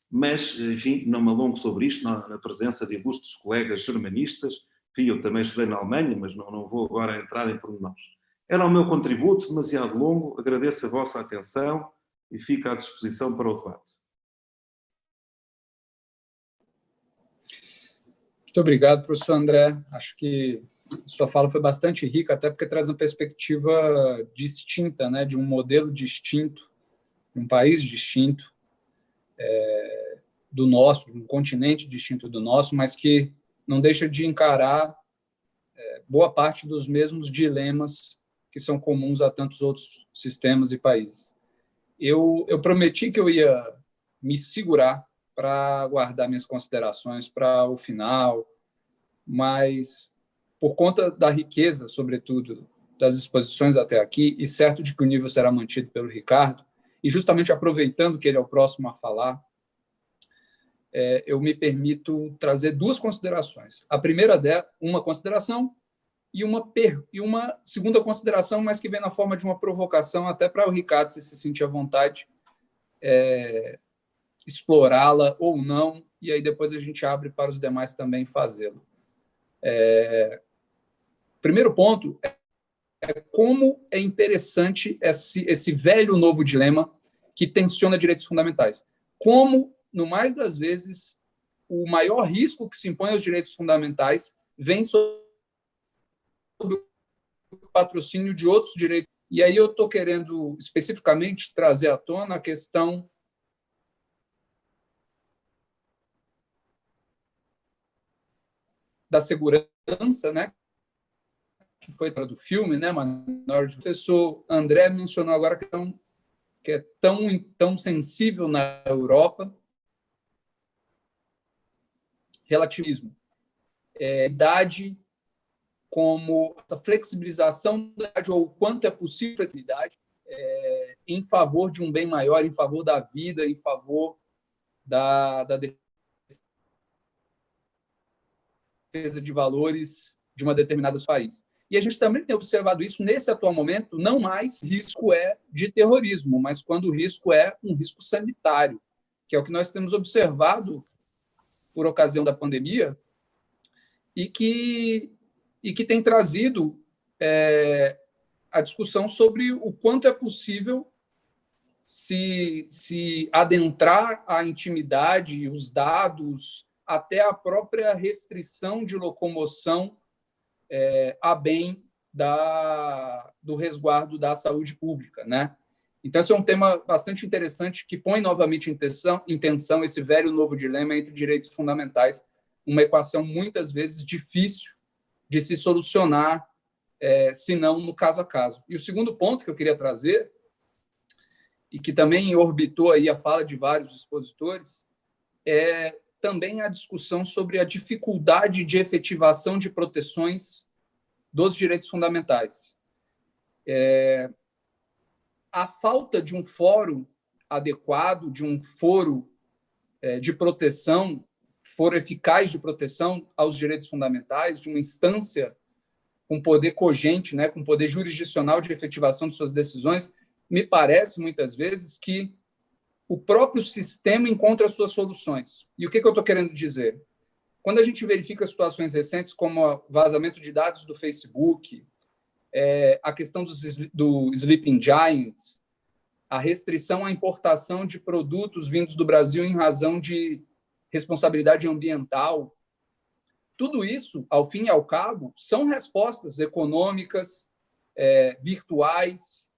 Speaker 6: mas, enfim, não me alongo sobre isto na presença de ilustres colegas germanistas. Enfim, eu também estudei na Alemanha, mas não vou agora entrar em pormenores. Era o meu contributo, demasiado longo. Agradeço a vossa atenção e fico à disposição para o debate.
Speaker 1: Muito obrigado, professor André. Acho que sua fala foi bastante rica, até porque traz uma perspectiva distinta, né, de um modelo distinto, de um país distinto do nosso, de um continente distinto do nosso, mas que não deixa de encarar boa parte dos mesmos dilemas que são comuns a tantos outros sistemas e países. Eu prometi que eu ia me segurar para guardar minhas considerações para o final, mas por conta da riqueza, sobretudo, das exposições até aqui, e certo de que o nível será mantido pelo Ricardo, e justamente aproveitando que ele é o próximo a falar, eu me permito trazer duas considerações. A primeira é uma consideração e uma segunda consideração, mas que vem na forma de uma provocação, até para o Ricardo se sentir à vontade, explorá-la ou não, e aí depois a gente abre para os demais também fazê-lo. Primeiro ponto é como é interessante esse velho novo dilema que tensiona direitos fundamentais. Como, no mais das vezes, o maior risco que se impõe aos direitos fundamentais vem sobre o patrocínio de outros direitos. E aí eu estou querendo especificamente trazer à tona a questão da segurança, né, que foi do filme, né, Minority. O professor André mencionou agora que é tão sensível na Europa, relativismo, idade como a flexibilização da idade, ou o quanto é possível flexibilidade em favor de um bem maior, em favor da vida, em favor da defesa de valores de uma determinada país. E a gente também tem observado isso nesse atual momento, não mais risco de terrorismo, mas quando o risco é um risco sanitário, que é o que nós temos observado por ocasião da pandemia e que tem trazido a discussão sobre o quanto é possível se adentrar a intimidade, os dados, até a própria restrição de locomoção a bem do resguardo da saúde pública, né? Então, esse é um tema bastante interessante que põe novamente em tensão esse velho novo dilema entre direitos fundamentais, uma equação muitas vezes difícil de se solucionar, se não no caso a caso. E o segundo ponto que eu queria trazer, e que também orbitou aí a fala de vários expositores, é também a discussão sobre a dificuldade de efetivação de proteções dos direitos fundamentais. A falta de um fórum adequado, de um foro de proteção, foro eficaz de proteção aos direitos fundamentais, de uma instância com poder cogente, né, com poder jurisdicional de efetivação de suas decisões, me parece, muitas vezes, que o próprio sistema encontra suas soluções. E o que eu estou querendo dizer? Quando a gente verifica situações recentes, como o vazamento de dados do Facebook, a questão do Sleeping Giants, a restrição à importação de produtos vindos do Brasil em razão de responsabilidade ambiental, tudo isso, ao fim e ao cabo, são respostas econômicas, virtuais,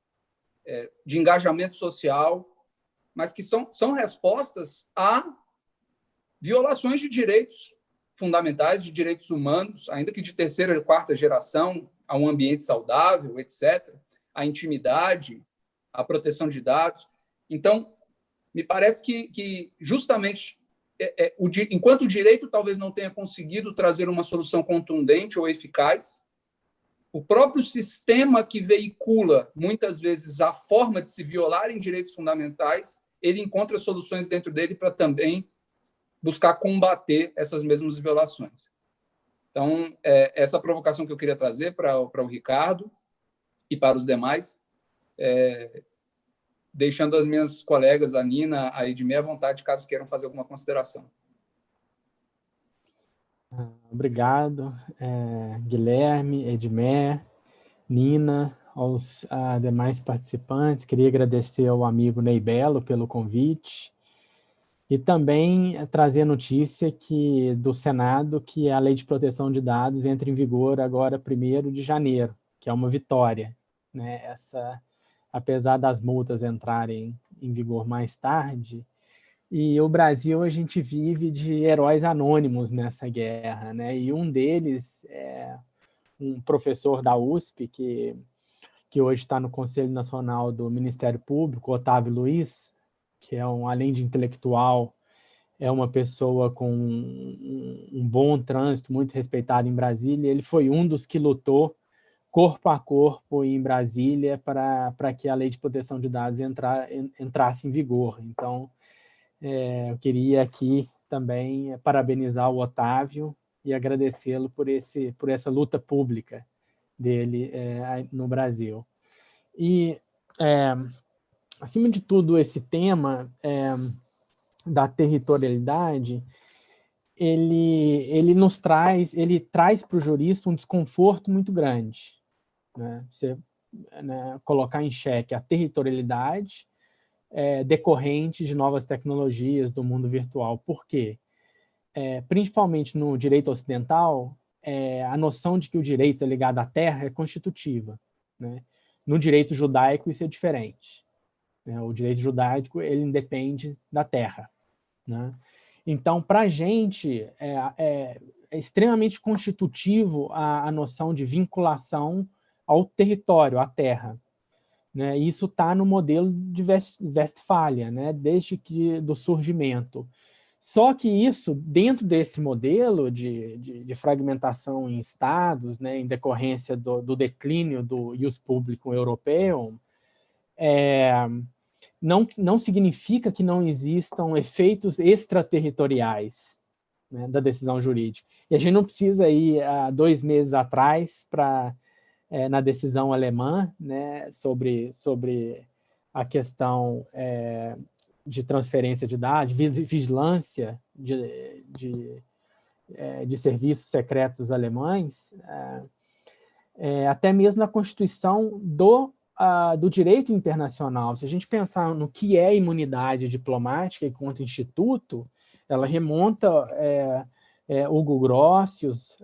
Speaker 1: de engajamento social, mas que são respostas a violações de direitos fundamentais, de direitos humanos, ainda que de terceira e quarta geração, a um ambiente saudável, etc., a intimidade, a proteção de dados. Então, me parece que justamente, enquanto o direito talvez não tenha conseguido trazer uma solução contundente ou eficaz, o próprio sistema que veicula, muitas vezes, a forma de se violarem direitos fundamentais, ele encontra soluções dentro dele para também buscar combater essas mesmas violações. Então, essa provocação que eu queria trazer para o Ricardo e para os demais, deixando as minhas colegas, a Nina, a Edmé, à vontade, caso queiram fazer alguma consideração.
Speaker 7: Obrigado, Guilherme, Edmé, Nina, aos demais participantes. Queria agradecer ao amigo Ney Belo pelo convite e também trazer a notícia do Senado que a Lei de Proteção de Dados entra em vigor agora 1º de janeiro, que é uma vitória, né? Apesar das multas entrarem em vigor mais tarde, e o Brasil, a gente vive de heróis anônimos nessa guerra, né? E um deles é um professor da USP, que hoje está no Conselho Nacional do Ministério Público, Otávio Luiz, que além de intelectual, é uma pessoa com um bom trânsito, muito respeitado em Brasília. Ele foi um dos que lutou corpo a corpo em Brasília para que a Lei de Proteção de Dados entrasse em vigor. Então, eu queria aqui também parabenizar o Otávio e agradecê-lo por essa luta pública dele no Brasil. E, acima de tudo, esse tema da territorialidade, ele traz para o jurista um desconforto muito grande, né? Você colocar em xeque a territorialidade decorrente de novas tecnologias do mundo virtual. Por quê? Principalmente no direito ocidental, a noção de que o direito é ligado à terra é constitutiva, né? No direito judaico isso é diferente, né? O direito judaico ele independe da terra, né? Então, para a gente, é extremamente constitutivo a noção de vinculação ao território, à terra, né? Isso está no modelo de Westfália, né? Desde do surgimento. Só que isso, dentro desse modelo de fragmentação em estados, né, em decorrência do declínio do ius publicum europeu, não significa que não existam efeitos extraterritoriais, né, da decisão jurídica. E a gente não precisa ir 2 meses atrás na decisão alemã, né, sobre a questão de transferência de dados, vigilância de serviços secretos alemães, até mesmo na Constituição do direito internacional. Se a gente pensar no que é imunidade diplomática enquanto instituto, ela remonta Hugo Grotius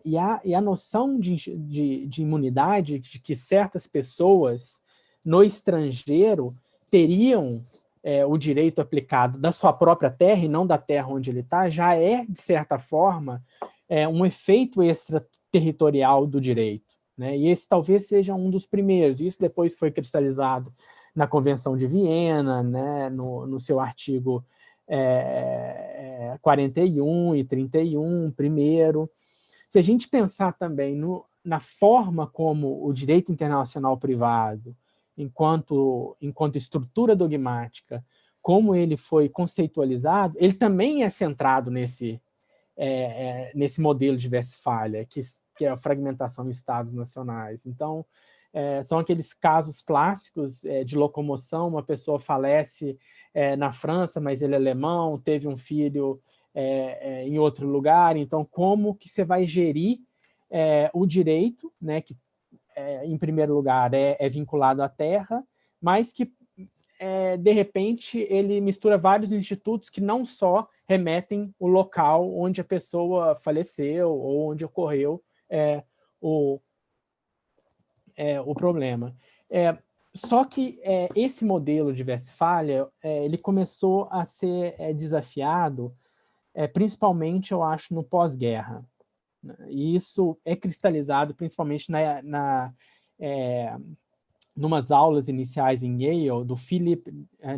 Speaker 7: e a noção de imunidade, de que certas pessoas no estrangeiro teriam o direito aplicado da sua própria terra e não da terra onde ele está, já de certa forma, um efeito extraterritorial do direito, né? E esse talvez seja um dos primeiros. Isso depois foi cristalizado na Convenção de Viena, né, no seu artigo 41 e 31, primeiro. Se a gente pensar também na forma como o direito internacional privado, enquanto estrutura dogmática, como ele foi conceitualizado, ele também é centrado nesse modelo de Westfália, que é a fragmentação em estados nacionais. Então, são aqueles casos clássicos de locomoção, uma pessoa falece na França, mas ele é alemão, teve um filho em outro lugar. Então, como que você vai gerir o direito, né, que em primeiro lugar é vinculado à terra, mas que de repente ele mistura vários institutos que não só remetem o local onde a pessoa faleceu ou onde ocorreu o problema. Só que esse modelo de Westphalia, ele começou a ser desafiado, principalmente, eu acho, no pós-guerra. E isso é cristalizado principalmente numas aulas iniciais em Yale, do Philip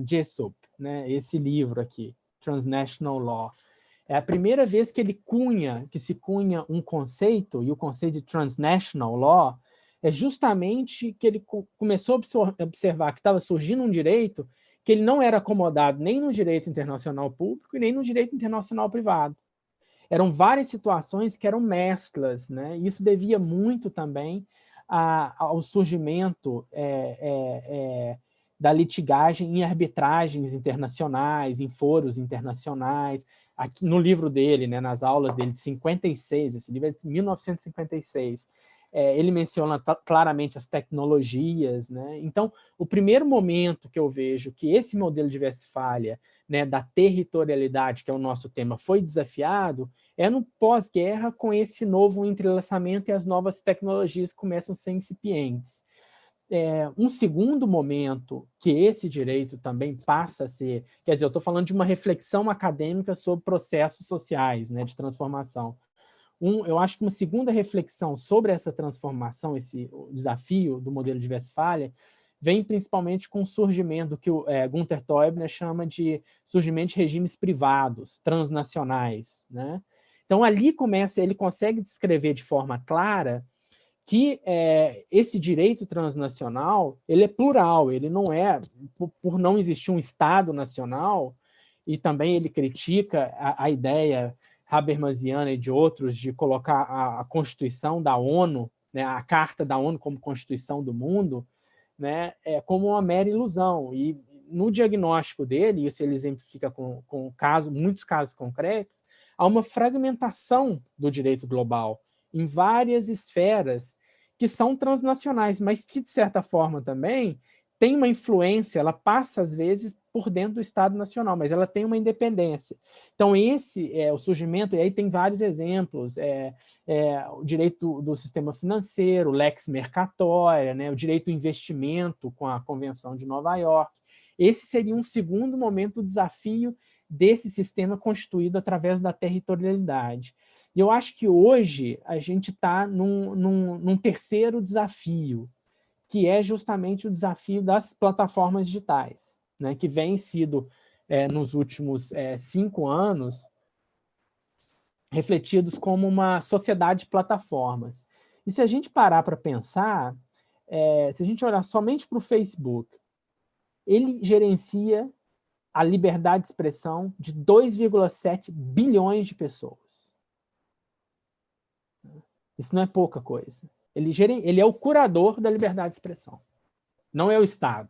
Speaker 7: Jessup, né? Esse livro aqui, Transnational Law. É a primeira vez que se cunha um conceito, e o conceito de Transnational Law é justamente que ele começou a observar que estava surgindo um direito que ele não era acomodado nem no direito internacional público e nem no direito internacional privado. Eram várias situações que eram mesclas, né? Isso devia muito também ao surgimento da litigagem em arbitragens internacionais, em foros internacionais. Aqui no livro dele, né, nas aulas dele de 56, esse livro é de 1956, ele menciona claramente as tecnologias, né? Então, o primeiro momento que eu vejo que esse modelo de Westphalia, né, da territorialidade, que é o nosso tema, foi desafiado, é no pós-guerra, com esse novo entrelaçamento e as novas tecnologias começam a ser incipientes. Um segundo momento que esse direito também passa a ser, quer dizer, eu estou falando de uma reflexão acadêmica sobre processos sociais, né, de transformação. Eu acho que uma segunda reflexão sobre essa transformação, o desafio do modelo de Westphalia, vem principalmente com o surgimento do que o Gunther Teubner chama de surgimento de regimes privados, transnacionais, né? Então, ali ele consegue descrever de forma clara que esse direito transnacional ele é plural, ele não é, por não existir um Estado nacional, e também ele critica a ideia habermasiana e de outros de colocar a Constituição da ONU, né, a Carta da ONU como Constituição do mundo, né, como uma mera ilusão. E no diagnóstico dele, isso ele exemplifica com muitos casos concretos, há uma fragmentação do direito global em várias esferas que são transnacionais, mas que, de certa forma, também tem uma influência, ela passa, às vezes, por dentro do Estado Nacional, mas ela tem uma independência. Então, esse é o surgimento, e aí tem vários exemplos, o direito do sistema financeiro, lex mercatória, né, o direito do investimento com a Convenção de Nova York. Esse seria um segundo momento do desafio desse sistema constituído através da territorialidade. E eu acho que hoje a gente está num terceiro desafio, que é justamente o desafio das plataformas digitais, né, que vem sido, nos últimos 5 anos, refletidos como uma sociedade de plataformas. E se a gente parar para pensar, se a gente olhar somente para o Facebook, ele gerencia a liberdade de expressão de 2,7 bilhões de pessoas. Isso não é pouca coisa. Ele é o curador da liberdade de expressão, não é o Estado.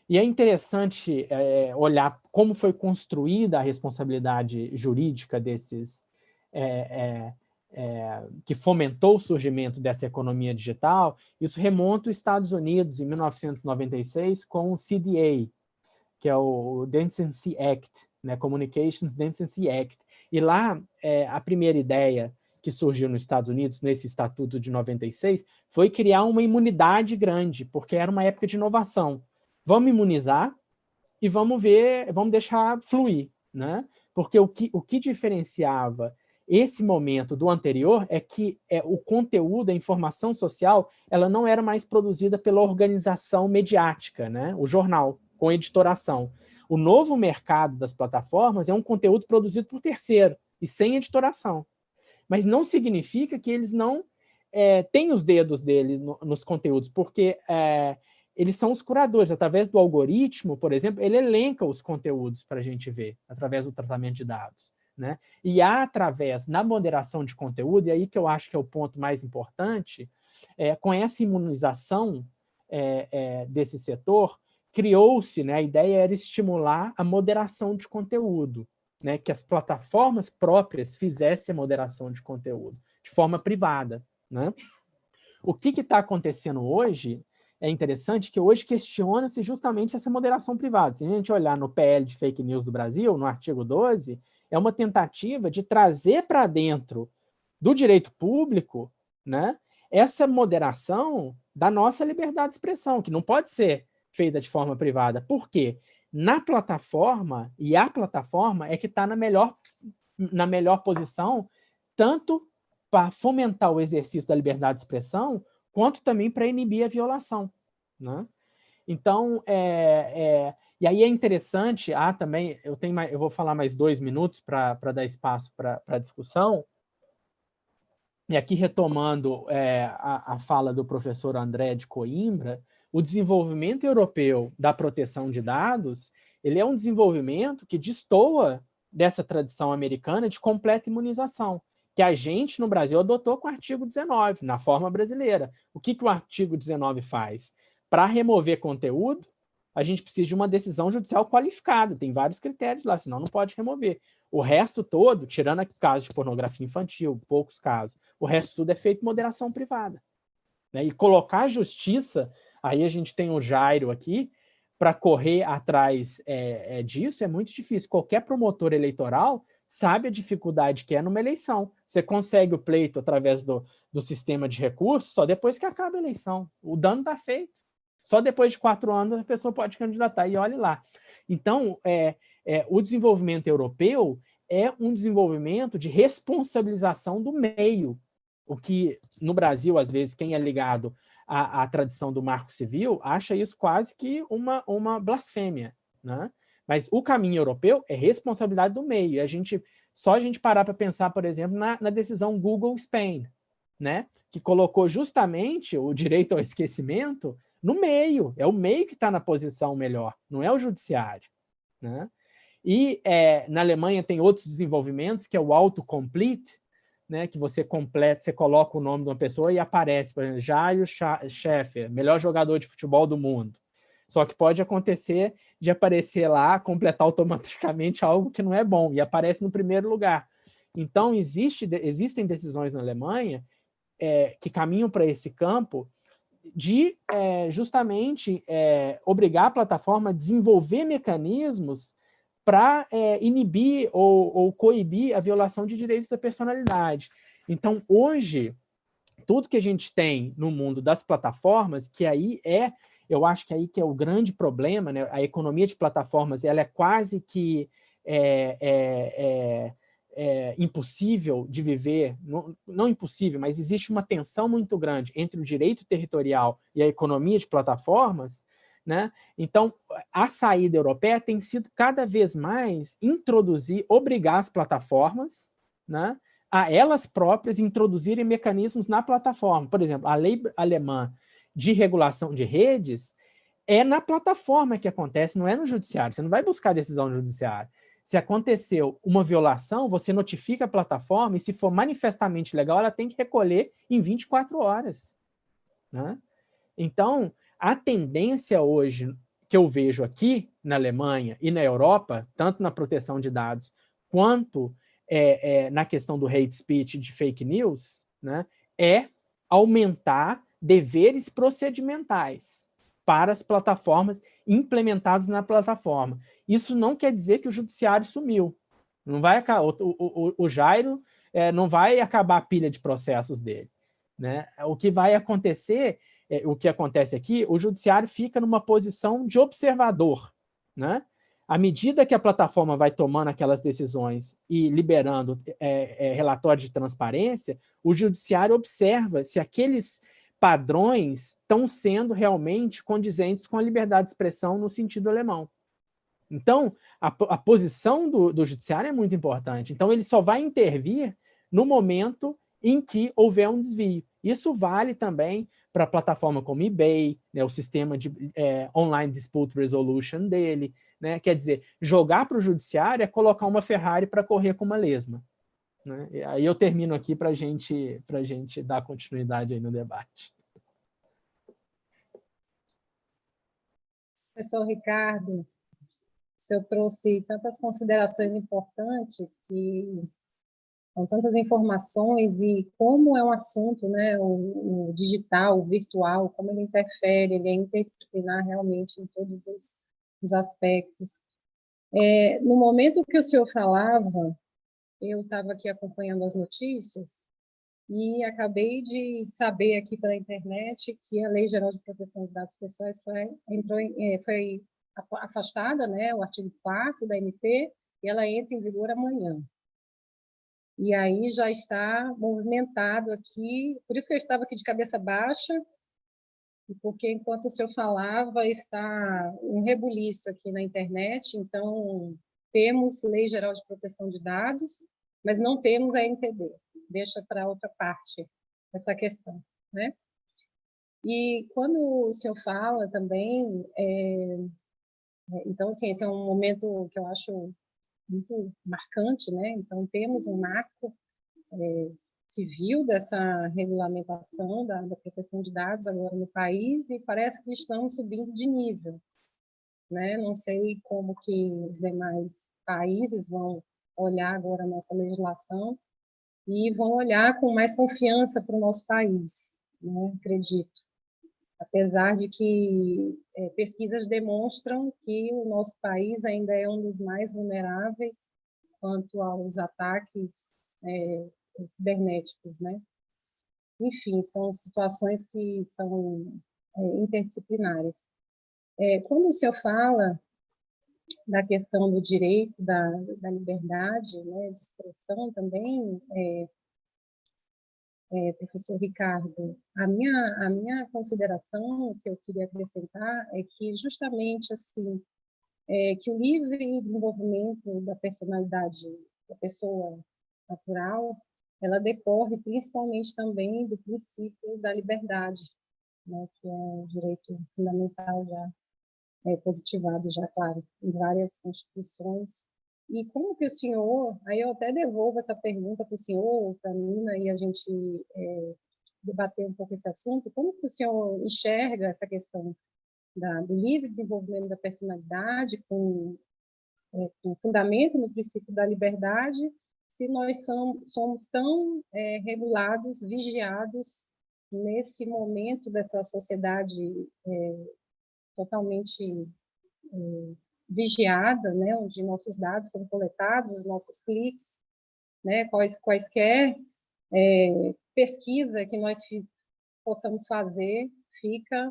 Speaker 7: E é interessante olhar como foi construída a responsabilidade jurídica desses, que fomentou o surgimento dessa economia digital. Isso remonta aos Estados Unidos, em 1996, com o CDA, que é o Decency Act, né, Communications Decency Act. E lá, a primeira ideia que surgiu nos Estados Unidos, nesse Estatuto de 96, foi criar uma imunidade grande, porque era uma época de inovação. Vamos imunizar e vamos deixar fluir, né? Porque o que diferenciava esse momento do anterior é que o conteúdo, a informação social, ela não era mais produzida pela organização mediática, né? O jornal, com editoração. O novo mercado das plataformas é um conteúdo produzido por terceiro e sem editoração. Mas não significa que eles não têm os dedos dele nos conteúdos, porque eles são os curadores. Através do algoritmo, por exemplo, ele elenca os conteúdos para a gente ver, através do tratamento de dados, né? E através da moderação de conteúdo, e aí que eu acho que é o ponto mais importante, com essa imunização desse setor, criou-se, né, a ideia era estimular a moderação de conteúdo, né, que as plataformas próprias fizessem a moderação de conteúdo, de forma privada, né? O que está acontecendo hoje é interessante que hoje questiona-se justamente essa moderação privada. Se a gente olhar no PL de Fake News do Brasil, no artigo 12, é uma tentativa de trazer para dentro do direito público, né, essa moderação da nossa liberdade de expressão, que não pode ser feita de forma privada. Por quê? Na plataforma, e a plataforma é que está na melhor posição, tanto para fomentar o exercício da liberdade de expressão, quanto também para inibir a violação, né? Então, e aí é interessante, também, eu vou falar mais 2 minutos para dar espaço para a discussão, e aqui retomando a fala do professor André de Coimbra, o desenvolvimento europeu da proteção de dados, ele é um desenvolvimento que destoa dessa tradição americana de completa imunização, que a gente, no Brasil, adotou com o artigo 19, na forma brasileira. O que o artigo 19 faz? Para remover conteúdo, a gente precisa de uma decisão judicial qualificada, tem vários critérios lá, senão não pode remover. O resto todo, tirando casos de pornografia infantil, poucos casos, o resto tudo é feito moderação privada, né? E colocar a justiça, aí a gente tem o Jairo aqui, para correr atrás disso é muito difícil. Qualquer promotor eleitoral sabe a dificuldade que é numa eleição. Você consegue o pleito através do sistema de recursos só depois que acaba a eleição. O dano está feito. Só depois de 4 anos a pessoa pode candidatar, e olhe lá. Então, o desenvolvimento europeu é um desenvolvimento de responsabilização do meio, o que, no Brasil, às vezes, quem é ligado à tradição do Marco Civil acha isso quase que uma blasfêmia, né? Mas o caminho europeu é responsabilidade do meio. E só a gente parar para pensar, por exemplo, na decisão Google Spain, né? Que colocou justamente o direito ao esquecimento no meio. É o meio que está na posição melhor, não é o judiciário, né? E na Alemanha tem outros desenvolvimentos, que é o autocomplete, né, que você completa, você coloca o nome de uma pessoa e aparece, por exemplo, Jairo Scheffer, melhor jogador de futebol do mundo. Só que pode acontecer de aparecer lá, completar automaticamente algo que não é bom, e aparece no primeiro lugar. Então, existem decisões na Alemanha que caminham para esse campo de justamente obrigar a plataforma a desenvolver mecanismos para inibir ou coibir a violação de direitos da personalidade. Então, hoje, tudo que a gente tem no mundo das plataformas, que aí eu acho que aí que é o grande problema, né? A economia de plataformas, ela é quase que impossível de viver, não impossível, mas existe uma tensão muito grande entre o direito territorial e a economia de plataformas, né? Então, a saída europeia tem sido cada vez mais obrigar as plataformas, né, a elas próprias introduzirem mecanismos na plataforma. Por exemplo, a lei alemã de regulação de redes é na plataforma que acontece, não é no judiciário. Você não vai buscar decisão no judiciário. Se aconteceu uma violação, você notifica a plataforma e, se for manifestamente legal, ela tem que recolher em 24 horas. Né? Então, a tendência hoje que eu vejo aqui na Alemanha e na Europa, tanto na proteção de dados quanto na questão do hate speech de fake news, né, é aumentar deveres procedimentais para as plataformas implementados na plataforma. Isso não quer dizer que o judiciário sumiu. Não vai o Jairo não vai acabar a pilha de processos dele. Né? O que vai acontecer, o que acontece aqui, o judiciário fica numa posição de observador. Né? À medida que a plataforma vai tomando aquelas decisões e liberando relatórios de transparência, o judiciário observa se aqueles padrões estão sendo realmente condizentes com a liberdade de expressão no sentido alemão. Então, a posição do judiciário é muito importante. Então, ele só vai intervir no momento em que houver um desvio. Isso vale também para a plataforma como eBay, né, o sistema de online dispute resolution dele. Né? Quer dizer, jogar para o judiciário é colocar uma Ferrari para correr com uma lesma. Né? E aí eu termino aqui para a gente dar continuidade aí no debate.
Speaker 2: Professor Ricardo, o senhor trouxe tantas considerações importantes que com tantas informações e como é um assunto, né, o digital, o virtual, como ele interfere, ele é interdisciplinar realmente em todos os aspectos. No momento que o senhor falava, eu estava aqui acompanhando as notícias E acabei de saber aqui pela internet que a Lei Geral de Proteção de Dados Pessoais foi afastada, né, o artigo 4º da MP, e ela entra em vigor amanhã. E aí já está movimentado aqui, por isso que eu estava aqui de cabeça baixa, porque enquanto o senhor falava, está um rebuliço aqui na internet. Então, temos Lei Geral de Proteção de Dados, mas não temos a NPD. Deixa para outra parte essa questão, né? E quando o senhor fala também, então, assim, esse é um momento que eu acho muito marcante, né? Então, temos um marco civil dessa regulamentação da proteção de dados agora no país, e parece que estamos subindo de nível, né? Não sei como que os demais países vão olhar agora a nossa legislação e vão olhar com mais confiança para o nosso país, né? Acredito. Apesar de que pesquisas demonstram que o nosso país ainda é um dos mais vulneráveis quanto aos ataques cibernéticos, né? Enfim, são situações que são interdisciplinares. Quando o senhor fala da questão do direito da liberdade, né, de expressão também, professor Ricardo, a minha consideração que eu queria acrescentar é que justamente assim, que o livre desenvolvimento da personalidade da pessoa natural, ela decorre principalmente também do princípio da liberdade, né, que é um direito fundamental já positivado, já, claro, em várias constituições. E como que o senhor, aí eu até devolvo essa pergunta para o senhor, para a Nina, e a gente debater um pouco esse assunto, como que o senhor enxerga essa questão do livre desenvolvimento da personalidade com fundamento no princípio da liberdade, se nós somos tão regulados, vigiados nesse momento dessa sociedade totalmente vigiada, né, onde nossos dados são coletados, os nossos cliques, né, quaisquer pesquisa que nós possamos fazer fica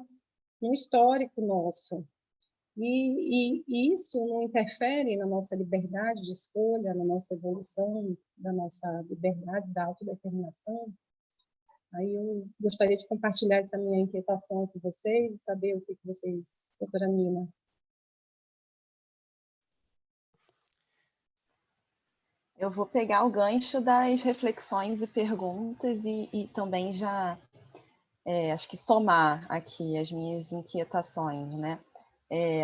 Speaker 2: no histórico nosso. E isso não interfere na nossa liberdade de escolha, na nossa evolução, da nossa liberdade, da autodeterminação. Aí eu gostaria de compartilhar essa minha inquietação com vocês e saber o que vocês, doutora Nina.
Speaker 3: Eu vou pegar o gancho das reflexões e perguntas e também já, acho que somar aqui as minhas inquietações, né?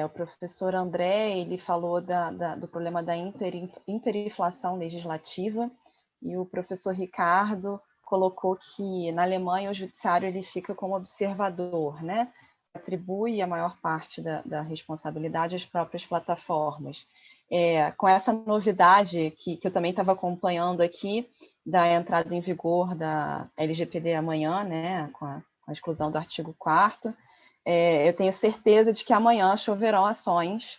Speaker 3: O professor André, ele falou do problema da hiperinflação legislativa, e o professor Ricardo colocou que na Alemanha o judiciário ele fica como observador, né? Atribui a maior parte da responsabilidade às próprias plataformas. Com essa novidade que eu também estava acompanhando aqui, da entrada em vigor da LGPD amanhã, né, com a exclusão do artigo 4º, eu tenho certeza de que amanhã choverão ações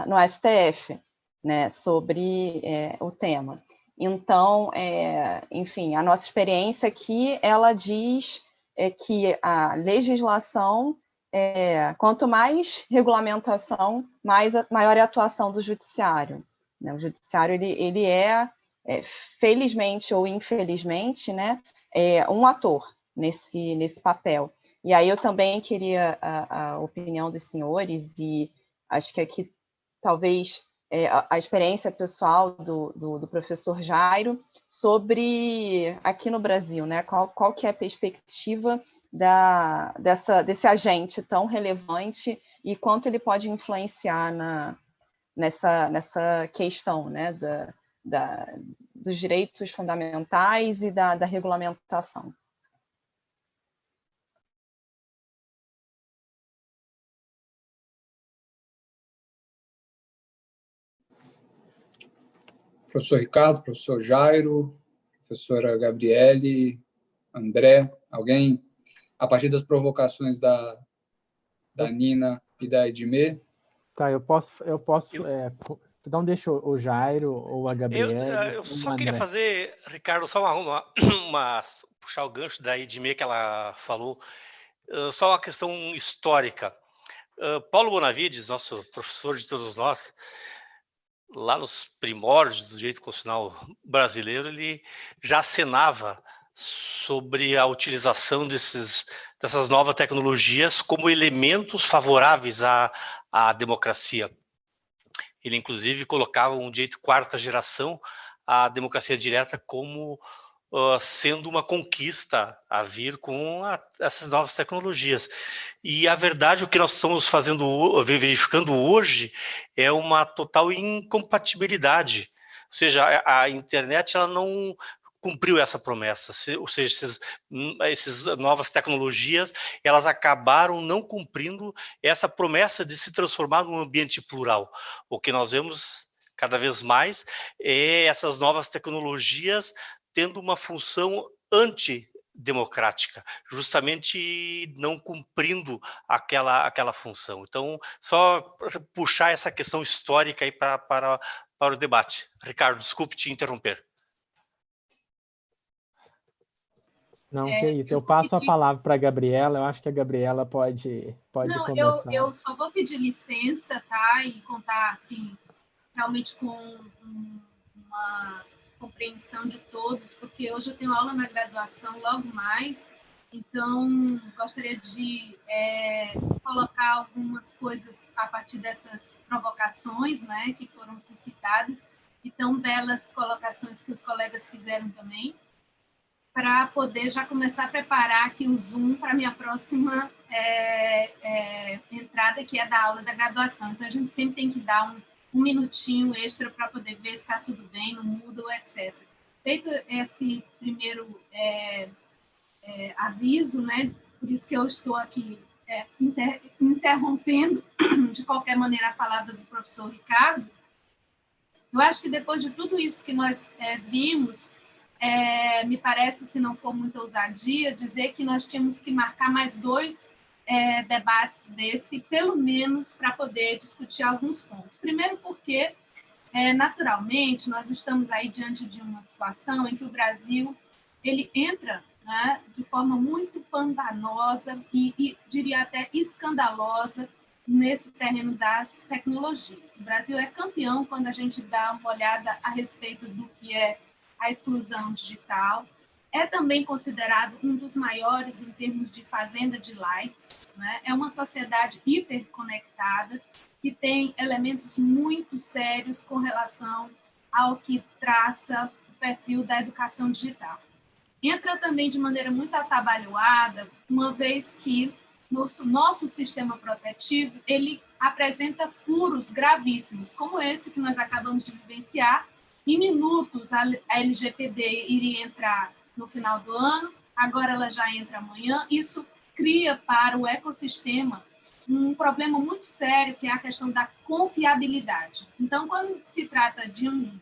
Speaker 3: no STF, né, sobre o tema. Então, enfim, a nossa experiência aqui, ela diz que a legislação, quanto mais regulamentação, maior é a atuação do judiciário, né? O judiciário, ele felizmente ou infelizmente, né, um ator nesse papel. E aí eu também queria a opinião dos senhores, e acho que aqui talvez a experiência pessoal do professor Jairo sobre aqui no Brasil, né? Qual que é a perspectiva desse agente tão relevante e quanto ele pode influenciar nessa questão, né? Dos direitos fundamentais e da regulamentação.
Speaker 1: Professor Ricardo, professor Jairo, professora Gabriele, André, alguém, a partir das provocações da Nina e da Edmê?
Speaker 7: Tá, eu posso Então deixa o Jairo ou a Gabriela.
Speaker 4: Eu só queria fazer, Ricardo, só puxar o gancho da Edmê que ela falou, só uma questão histórica. Paulo Bonavides, nosso professor de todos nós, lá nos primórdios do direito constitucional brasileiro, ele já acenava sobre a utilização dessas novas tecnologias como elementos favoráveis à democracia. Ele, inclusive, colocava um direito quarta geração, a democracia direta, como sendo uma conquista a vir com essas novas tecnologias. E a verdade, o que nós estamos verificando hoje, é uma total incompatibilidade. Ou seja, a internet ela não cumpriu essa promessa, ou seja, essas novas tecnologias, elas acabaram não cumprindo essa promessa de se transformar num ambiente plural. O que nós vemos cada vez mais é essas novas tecnologias tendo uma função antidemocrática, justamente não cumprindo aquela função. Então, só puxar essa questão histórica aí para o debate. Ricardo, desculpe te interromper.
Speaker 7: Não, que isso. Eu passo a palavra para a Gabriela. Eu acho que a Gabriela pode começar.
Speaker 5: Eu só vou pedir licença, tá? E contar, assim, realmente com uma compreensão de todos, porque hoje eu tenho aula na graduação logo mais, então gostaria de colocar algumas coisas a partir dessas provocações, né, que foram suscitadas, e tão belas colocações que os colegas fizeram também, para poder já começar a preparar aqui o Zoom para a minha próxima entrada, que é da aula da graduação. Então, a gente sempre tem que dar um minutinho extra para poder ver se está tudo bem no Moodle, etc. Feito esse primeiro aviso, né, por isso que eu estou aqui interrompendo, de qualquer maneira, a palavra do professor Ricardo, eu acho que depois de tudo isso que nós vimos, me parece, se não for muita ousadia, dizer que nós tínhamos que marcar mais 2 debates desse, pelo menos para poder discutir alguns pontos. Primeiro porque, naturalmente, nós estamos aí diante de uma situação em que o Brasil ele entra, né, de forma muito pantanosa e diria até escandalosa nesse terreno das tecnologias. O Brasil é campeão quando a gente dá uma olhada a respeito do que é a exclusão digital. É também considerado um dos maiores em termos de fazenda de likes, né? É uma sociedade hiperconectada que tem elementos muito sérios com relação ao que traça o perfil da educação digital. Entra também de maneira muito atabalhoada, uma vez que nosso sistema protetivo ele apresenta furos gravíssimos, como esse que nós acabamos de vivenciar. Em minutos, a LGPD iria entrar no final do ano, agora ela já entra amanhã. Isso cria para o ecossistema um problema muito sério, que é a questão da confiabilidade. Então, quando se trata de uma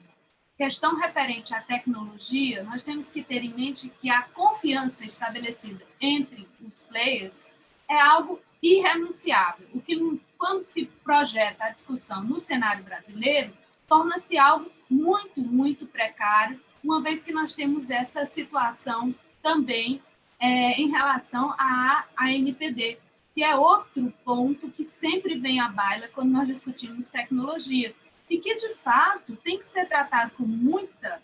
Speaker 5: questão referente à tecnologia, nós temos que ter em mente que a confiança estabelecida entre os players é algo irrenunciável, o que, quando se projeta a discussão no cenário brasileiro, torna-se algo muito, muito precário, uma vez que nós temos essa situação também em relação à ANPD, que é outro ponto que sempre vem à baila quando nós discutimos tecnologia, e que, de fato, tem que ser tratado com muita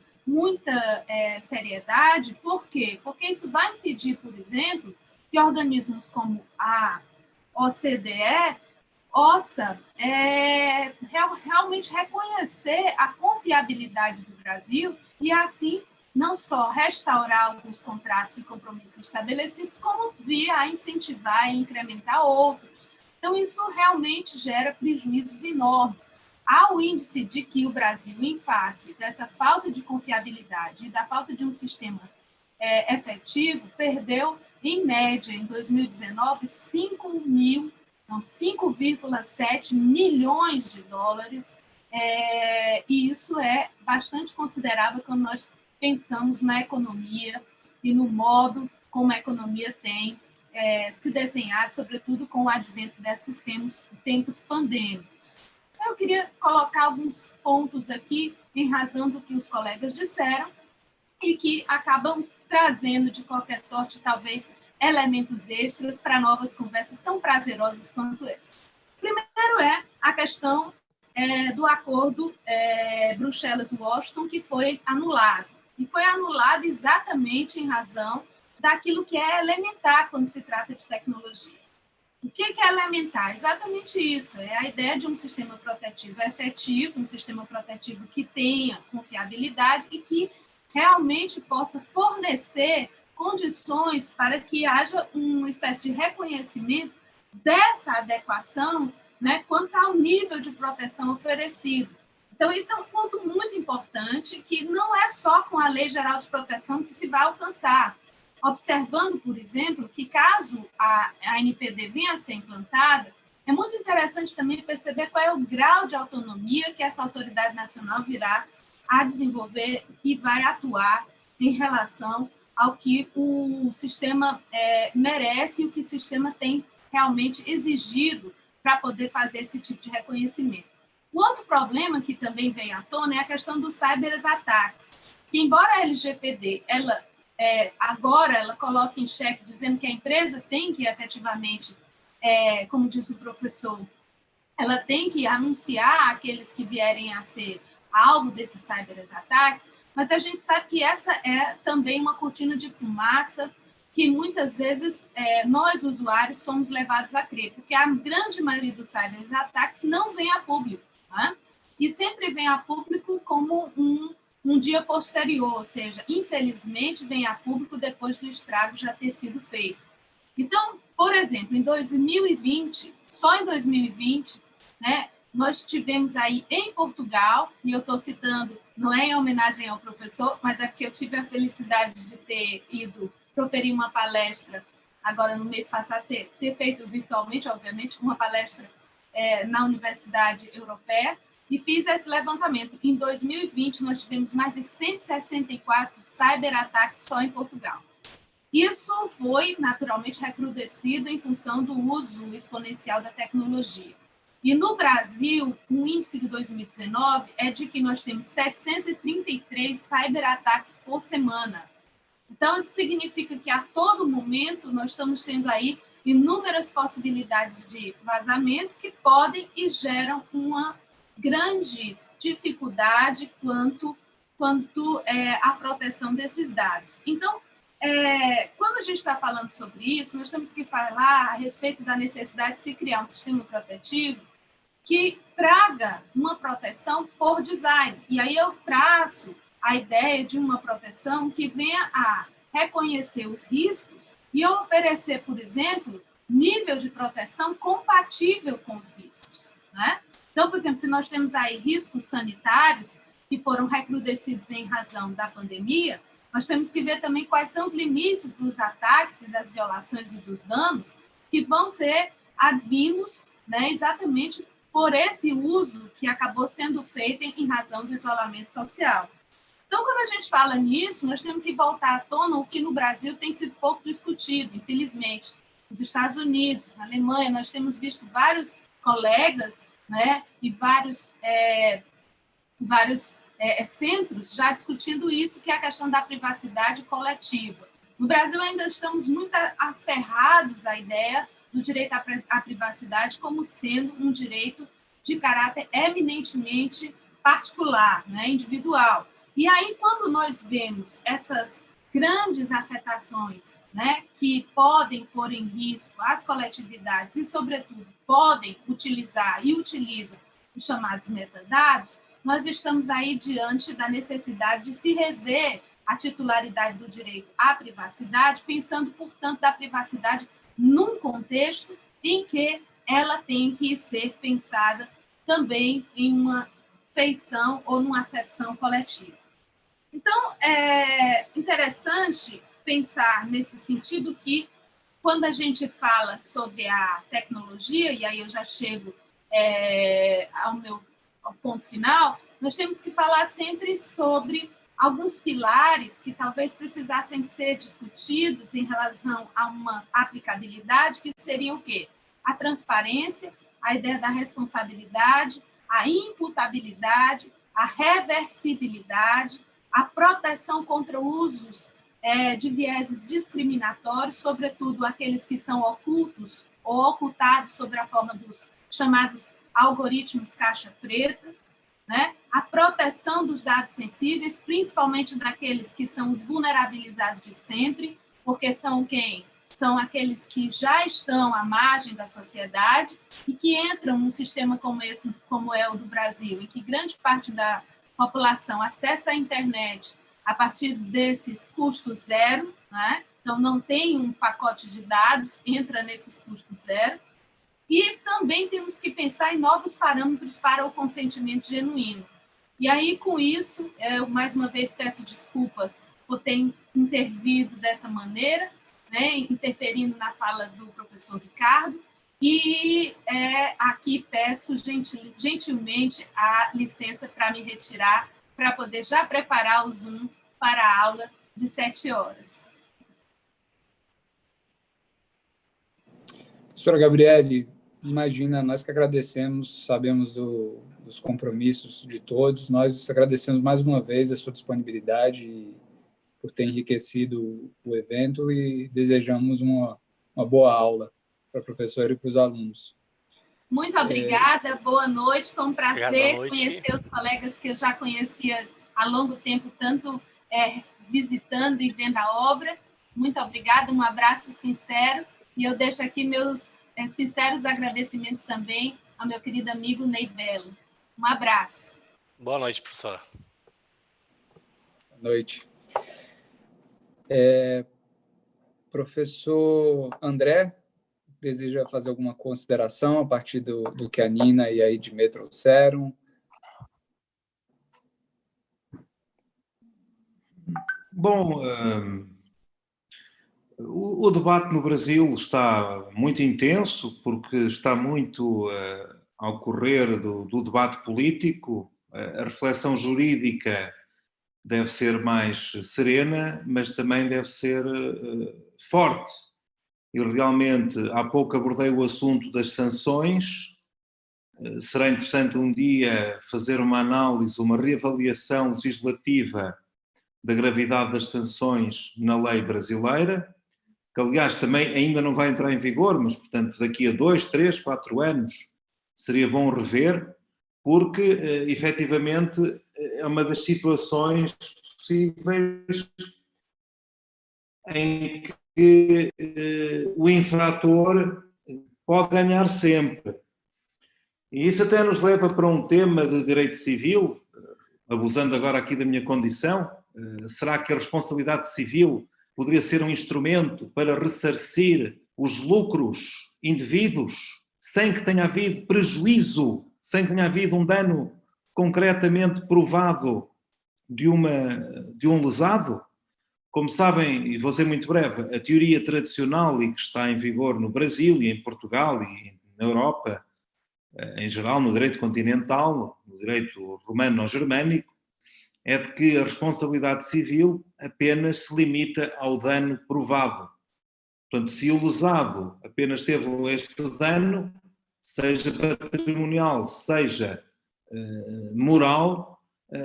Speaker 5: seriedade. Por quê? Porque isso vai impedir, por exemplo, que organismos como a OCDE possa realmente reconhecer a confiabilidade do Brasil e, assim, não só restaurar alguns contratos e compromissos estabelecidos, como vir a incentivar e incrementar outros. Então, isso realmente gera prejuízos enormes. Há o índice de que o Brasil, em face dessa falta de confiabilidade e da falta de um sistema efetivo, perdeu, em média, em 2019, 5,7 milhões de dólares, e isso é bastante considerável quando nós pensamos na economia e no modo como a economia tem se desenhado, sobretudo com o advento desses tempos pandêmicos. Eu queria colocar alguns pontos aqui, em razão do que os colegas disseram, e que acabam trazendo, de qualquer sorte, talvez, elementos extras para novas conversas tão prazerosas quanto essa. Primeiro é a questão do acordo Bruxelas-Washington, que foi anulado. E foi anulado exatamente em razão daquilo que é elementar quando se trata de tecnologia. O que é elementar? Exatamente isso, é a ideia de um sistema protetivo efetivo, um sistema protetivo que tenha confiabilidade e que realmente possa fornecer condições para que haja uma espécie de reconhecimento dessa adequação, né, quanto ao nível de proteção oferecido. Então, isso é um ponto muito importante, que não é só com a Lei Geral de Proteção que se vai alcançar. Observando, por exemplo, que caso a NPD venha a ser implantada, é muito interessante também perceber qual é o grau de autonomia que essa autoridade nacional virá a desenvolver e vai atuar em relação ao que o sistema merece e o que o sistema tem realmente exigido para poder fazer esse tipo de reconhecimento. O outro problema que também vem à tona é a questão dos cyberataques. Que, embora a LGPD, agora ela coloca em xeque dizendo que a empresa tem que efetivamente, como disse o professor, ela tem que anunciar aqueles que vierem a ser alvo desses cyberataques, mas a gente sabe que essa é também uma cortina de fumaça que muitas vezes nós, usuários, somos levados a crer, porque a grande maioria dos cyberataques não vem a público, né? E sempre vem a público como um dia posterior, ou seja, infelizmente vem a público depois do estrago já ter sido feito. Então, por exemplo, em 2020, só em 2020, né, nós tivemos aí em Portugal, e eu estou citando, não é em homenagem ao professor, mas é porque eu tive a felicidade de ter ido proferir uma palestra, agora no mês passado, ter feito virtualmente, obviamente, uma palestra na Universidade Europeia, e fiz esse levantamento. Em 2020, nós tivemos mais de 164 cyberataques só em Portugal. Isso foi, naturalmente, recrudescido em função do uso exponencial da tecnologia. E no Brasil, o índice de 2019 é de que nós temos 733 cyberataques por semana. Então, isso significa que a todo momento nós estamos tendo aí inúmeras possibilidades de vazamentos que podem e geram uma grande dificuldade quanto à proteção desses dados. Então, quando a gente está falando sobre isso, nós temos que falar a respeito da necessidade de se criar um sistema protetivo que traga uma proteção por design. E aí eu traço a ideia de uma proteção que venha a reconhecer os riscos e oferecer, por exemplo, nível de proteção compatível com os riscos, né? Então, por exemplo, se nós temos aí riscos sanitários que foram recrudescidos em razão da pandemia, nós temos que ver também quais são os limites dos ataques e das violações e dos danos que vão ser advindos, né, exatamente por esse uso que acabou sendo feito em razão do isolamento social. Então, quando a gente fala nisso, nós temos que voltar à tona o que no Brasil tem sido pouco discutido, infelizmente. Nos Estados Unidos, na Alemanha, nós temos visto vários colegas, né, e vários centros já discutindo isso, que é a questão da privacidade coletiva. No Brasil, ainda estamos muito aferrados à ideia do direito à privacidade como sendo um direito de caráter eminentemente particular, né, individual. E aí, quando nós vemos essas grandes afetações, né, que podem pôr em risco as coletividades e, sobretudo, podem utilizar e utilizam os chamados metadados, nós estamos aí diante da necessidade de se rever a titularidade do direito à privacidade, pensando, portanto, da privacidade num contexto em que ela tem que ser pensada também em uma feição ou numa acepção coletiva. Então, é interessante pensar nesse sentido que, quando a gente fala sobre a tecnologia, e aí eu já chego ao ponto final, nós temos que falar sempre sobre alguns pilares que talvez precisassem ser discutidos em relação a uma aplicabilidade, que seriam o quê? A transparência, a ideia da responsabilidade, a imputabilidade, a reversibilidade, a proteção contra usos de vieses discriminatórios, sobretudo aqueles que são ocultos ou ocultados sob a forma dos chamados algoritmos caixa preta, né? A proteção dos dados sensíveis, principalmente daqueles que são os vulnerabilizados de sempre, porque são quem? São aqueles que já estão à margem da sociedade e que entram num sistema como esse, como é o do Brasil, em que grande parte da população acessa a internet a partir desses custos zero, né? Então não tem um pacote de dados, entra nesses custos zero. E também temos que pensar em novos parâmetros para o consentimento genuíno. E aí, com isso, eu mais uma vez peço desculpas por ter intervido dessa maneira, né, interferindo na fala do professor Ricardo, e aqui peço gentilmente a licença para me retirar, para poder já preparar o Zoom para a aula de 7 horas.
Speaker 1: Professora Gabriele, imagina, nós que agradecemos, sabemos dos compromissos de todos, nós agradecemos mais uma vez a sua disponibilidade por ter enriquecido o evento e desejamos uma boa aula para a professora e para os alunos.
Speaker 5: Muito obrigada, boa noite, foi um prazer conhecer os colegas que eu já conhecia há longo tempo, tanto visitando e vendo a obra. Muito obrigada, um abraço sincero, e eu deixo aqui meus sinceros agradecimentos também ao meu querido amigo Ney Belo. Um abraço.
Speaker 4: Boa noite, professora.
Speaker 1: Boa noite. Professor André, deseja fazer alguma consideração a partir do que a Nina e a Edmê trouxeram?
Speaker 6: Bom, o debate no Brasil está muito intenso, porque está muito a ocorrer do debate político. A reflexão jurídica deve ser mais serena, mas também deve ser forte. Eu realmente, há pouco abordei o assunto das sanções. Será interessante um dia fazer uma análise, uma reavaliação legislativa da gravidade das sanções na lei brasileira, que aliás também ainda não vai entrar em vigor, mas portanto daqui a 2, 3, 4 anos seria bom rever, porque efetivamente é uma das situações possíveis em que o infrator pode ganhar sempre. E isso até nos leva para um tema de direito civil, abusando agora aqui da minha condição. Será que a responsabilidade civil poderia ser um instrumento para ressarcir os lucros indevidos sem que tenha havido prejuízo, sem que tenha havido um dano concretamente provado de um lesado? Como sabem, e vou ser muito breve, a teoria tradicional e que está em vigor no Brasil e em Portugal e na Europa, em geral, no direito continental, no direito romano-germânico, é de que a responsabilidade civil apenas se limita ao dano provado. Portanto, se o lesado apenas teve este dano, seja patrimonial, seja moral,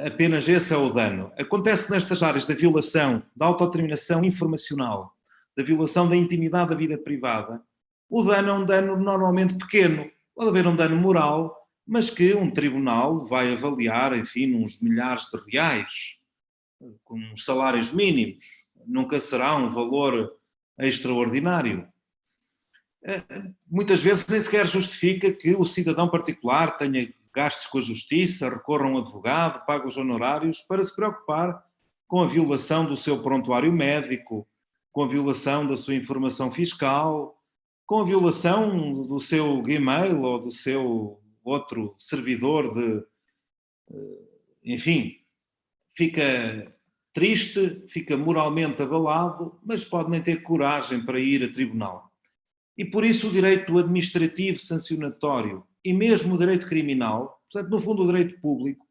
Speaker 6: apenas esse é o dano. Acontece nestas áreas da violação, da autodeterminação informacional, da violação da intimidade da vida privada, o dano é um dano normalmente pequeno. Pode haver um dano moral, mas que um tribunal vai avaliar, enfim, uns milhares de reais, com uns salários mínimos. Nunca será um valor extraordinário. Muitas vezes nem sequer justifica que o cidadão particular tenha gastos com a justiça, recorra a um advogado, paga os honorários para se preocupar com a violação do seu prontuário médico, com a violação da sua informação fiscal, com a violação do seu Gmail ou do seu outro servidor enfim, fica triste, fica moralmente abalado, mas pode nem ter coragem para ir a tribunal. E por isso o direito administrativo sancionatório e mesmo o direito criminal, portanto, no fundo o direito público,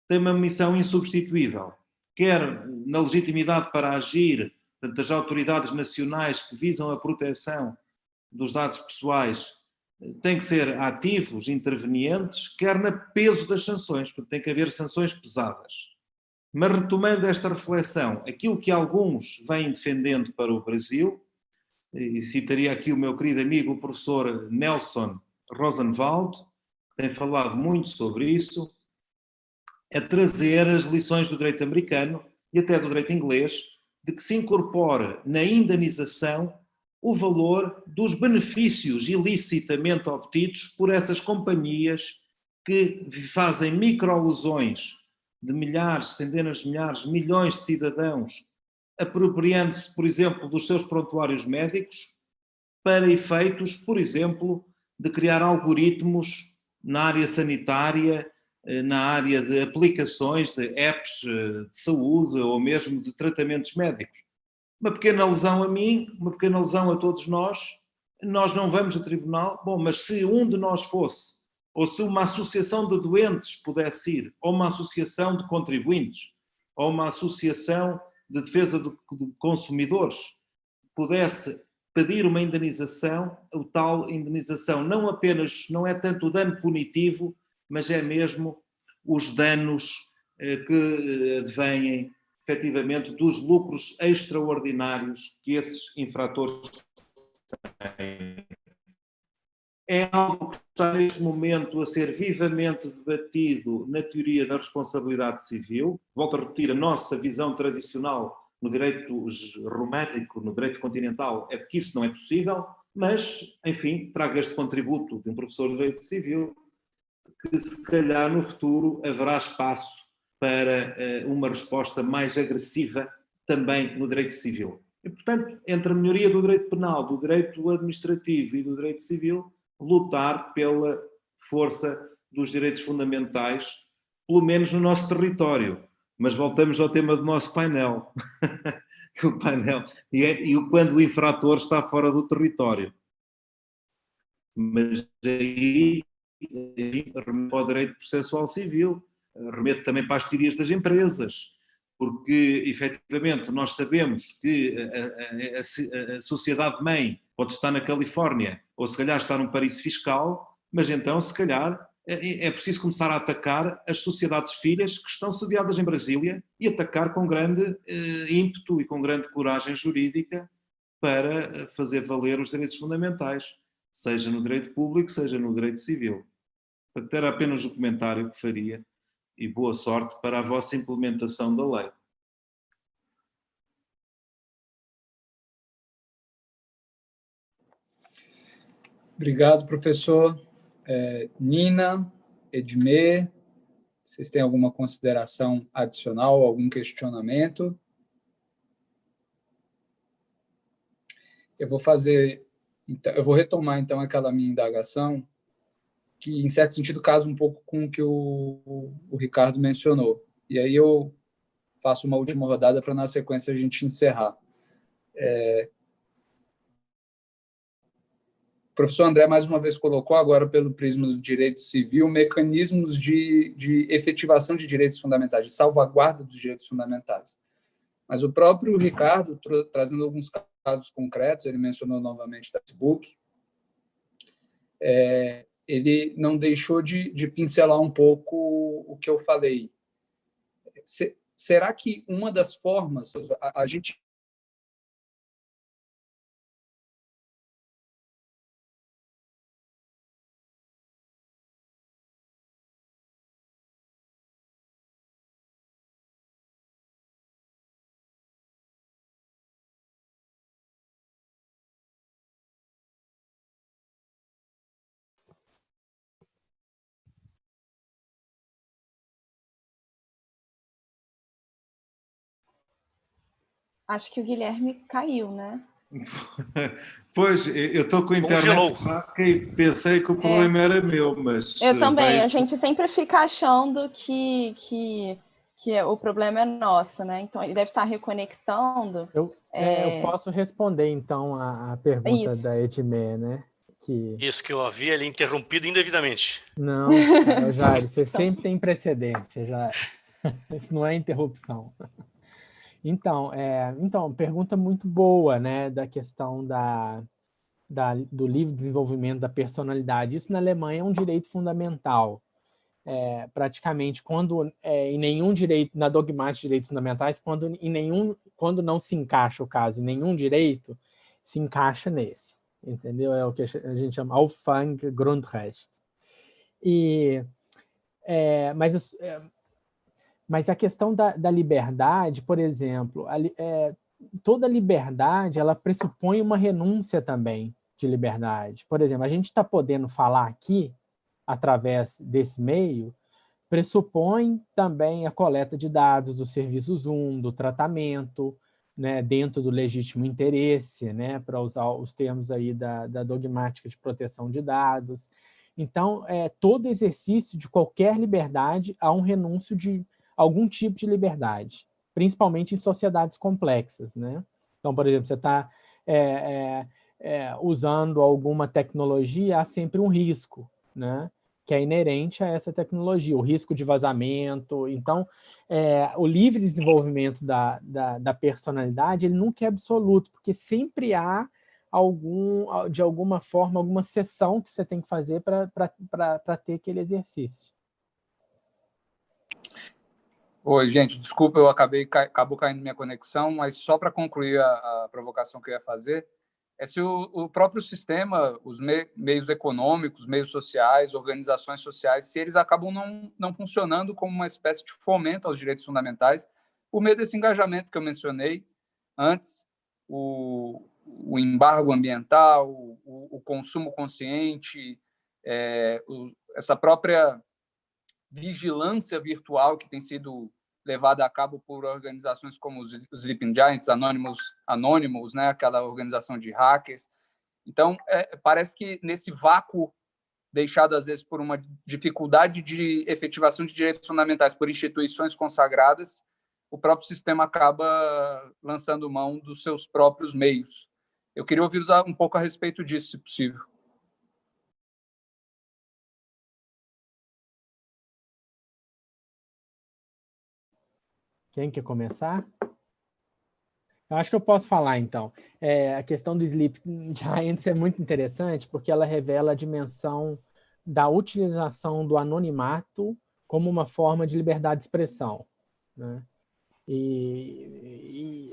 Speaker 6: tem uma missão insubstituível, quer na legitimidade para agir, portanto, das autoridades nacionais que visam a proteção dos dados pessoais têm que ser ativos, intervenientes, quer no peso das sanções, porque tem que haver sanções pesadas. Mas retomando esta reflexão, aquilo que alguns vêm defendendo para o Brasil, e citaria aqui o meu querido amigo, o professor Nelson Rosenwald, que tem falado muito sobre isso, é trazer as lições do direito americano e até do direito inglês, de que se incorpora na indenização o valor dos benefícios ilicitamente obtidos por essas companhias que fazem microlesões de milhares, centenas de milhares, milhões de cidadãos, apropriando-se, por exemplo, dos seus prontuários médicos, para efeitos, por exemplo, de criar algoritmos na área sanitária, na área de aplicações de apps de saúde ou mesmo de tratamentos médicos. Uma pequena lesão a mim, uma pequena lesão a todos nós não vamos a tribunal. Bom, mas se um de nós fosse, ou se uma associação de doentes pudesse ir, ou uma associação de contribuintes, ou uma associação de defesa de consumidores, pudesse pedir uma indenização, o tal indenização não apenas, não é tanto o dano punitivo, mas é mesmo os danos que advêm efetivamente dos lucros extraordinários que esses infratores têm. É algo que está neste momento a ser vivamente debatido na teoria da responsabilidade civil. Volto a repetir, a nossa visão tradicional no direito românico, no direito continental, é de que isso não é possível, mas, enfim, trago este contributo de um professor de direito civil, que se calhar no futuro haverá espaço para uma resposta mais agressiva também no direito civil. E, portanto, entre a melhoria do direito penal, do direito administrativo e do direito civil, lutar pela força dos direitos fundamentais, pelo menos no nosso território. Mas voltamos ao tema do nosso painel. O painel quando o infrator está fora do território. Mas aí remeto ao direito processual civil, remeto também para as teorias das empresas, porque efetivamente nós sabemos que a sociedade-mãe pode estar na Califórnia ou se calhar está num paraíso fiscal, mas então se calhar é preciso começar a atacar as sociedades filhas que estão sediadas em Brasília e atacar com grande ímpeto e com grande coragem jurídica para fazer valer os direitos fundamentais, seja no direito público, seja no direito civil. Portanto, era apenas o comentário que faria e boa sorte para a vossa implementação da lei.
Speaker 1: Obrigado, professor. Nina, Edmê, vocês têm alguma consideração adicional, algum questionamento? Eu vou retomar, então, aquela minha indagação, que, em certo sentido, casa um pouco com o que o Ricardo mencionou. E aí eu faço uma última rodada para, na sequência, a gente encerrar. O professor André, mais uma vez, colocou, agora pelo prisma do direito civil, mecanismos de efetivação de direitos fundamentais, de salvaguarda dos direitos fundamentais. Mas o próprio Ricardo, trazendo alguns casos concretos, ele mencionou novamente o Facebook, ele não deixou de pincelar um pouco o que eu falei. Será que uma das formas, a gente...
Speaker 3: Acho que o Guilherme caiu, né?
Speaker 6: Pois, eu estou com a internet fraca e pensei que o problema era meu, mas...
Speaker 3: Eu também, a gente sempre fica achando que o problema é nosso, né? Então, ele deve estar reconectando.
Speaker 7: Eu posso responder, então, a pergunta da Edmé, né?
Speaker 4: Isso que eu havia ele interrompido indevidamente.
Speaker 7: Não, Jair, você sempre tem precedência, já. Isso não é interrupção. Então, pergunta muito boa, né, da questão do livre desenvolvimento da personalidade. Isso na Alemanha é um direito fundamental. Praticamente, quando em nenhum direito, na dogmática de direitos fundamentais, quando não se encaixa o caso em nenhum direito, se encaixa nesse, entendeu? É o que a gente chama Auffang-Grundrecht. Mas a questão da liberdade, por exemplo, toda liberdade, ela pressupõe uma renúncia também de liberdade. Por exemplo, a gente está podendo falar aqui, através desse meio, pressupõe também a coleta de dados do serviço Zoom, do tratamento, né, dentro do legítimo interesse, né, para usar os termos aí da dogmática de proteção de dados. Então, todo exercício de qualquer liberdade há um renúncio de algum tipo de liberdade, principalmente em sociedades complexas, né? Então, por exemplo, você está usando alguma tecnologia, há sempre um risco, né, que é inerente a essa tecnologia, o risco de vazamento. Então, o livre desenvolvimento da personalidade, ele nunca é absoluto, porque sempre há de alguma forma, alguma sessão que você tem que fazer para ter aquele exercício.
Speaker 1: Oi, gente, desculpa, acabou caindo minha conexão, mas só para concluir a provocação que eu ia fazer, se o próprio sistema, os meios econômicos, meios sociais, organizações sociais, se eles acabam não funcionando como uma espécie de fomento aos direitos fundamentais, por meio desse engajamento que eu mencionei antes, o embargo ambiental, o consumo consciente, essa própria vigilância virtual que tem sido levada a cabo por organizações como os Sleeping Giants, Anonymous, né, aquela organização de hackers. Então, parece que nesse vácuo deixado, às vezes, por uma dificuldade de efetivação de direitos fundamentais por instituições consagradas, o próprio sistema acaba lançando mão dos seus próprios meios. Eu queria ouvir um pouco a respeito disso, se possível.
Speaker 7: Quem quer começar? Eu acho que eu posso falar, então. A questão do Sleeping Giants é muito interessante, porque ela revela a dimensão da utilização do anonimato como uma forma de liberdade de expressão, né? E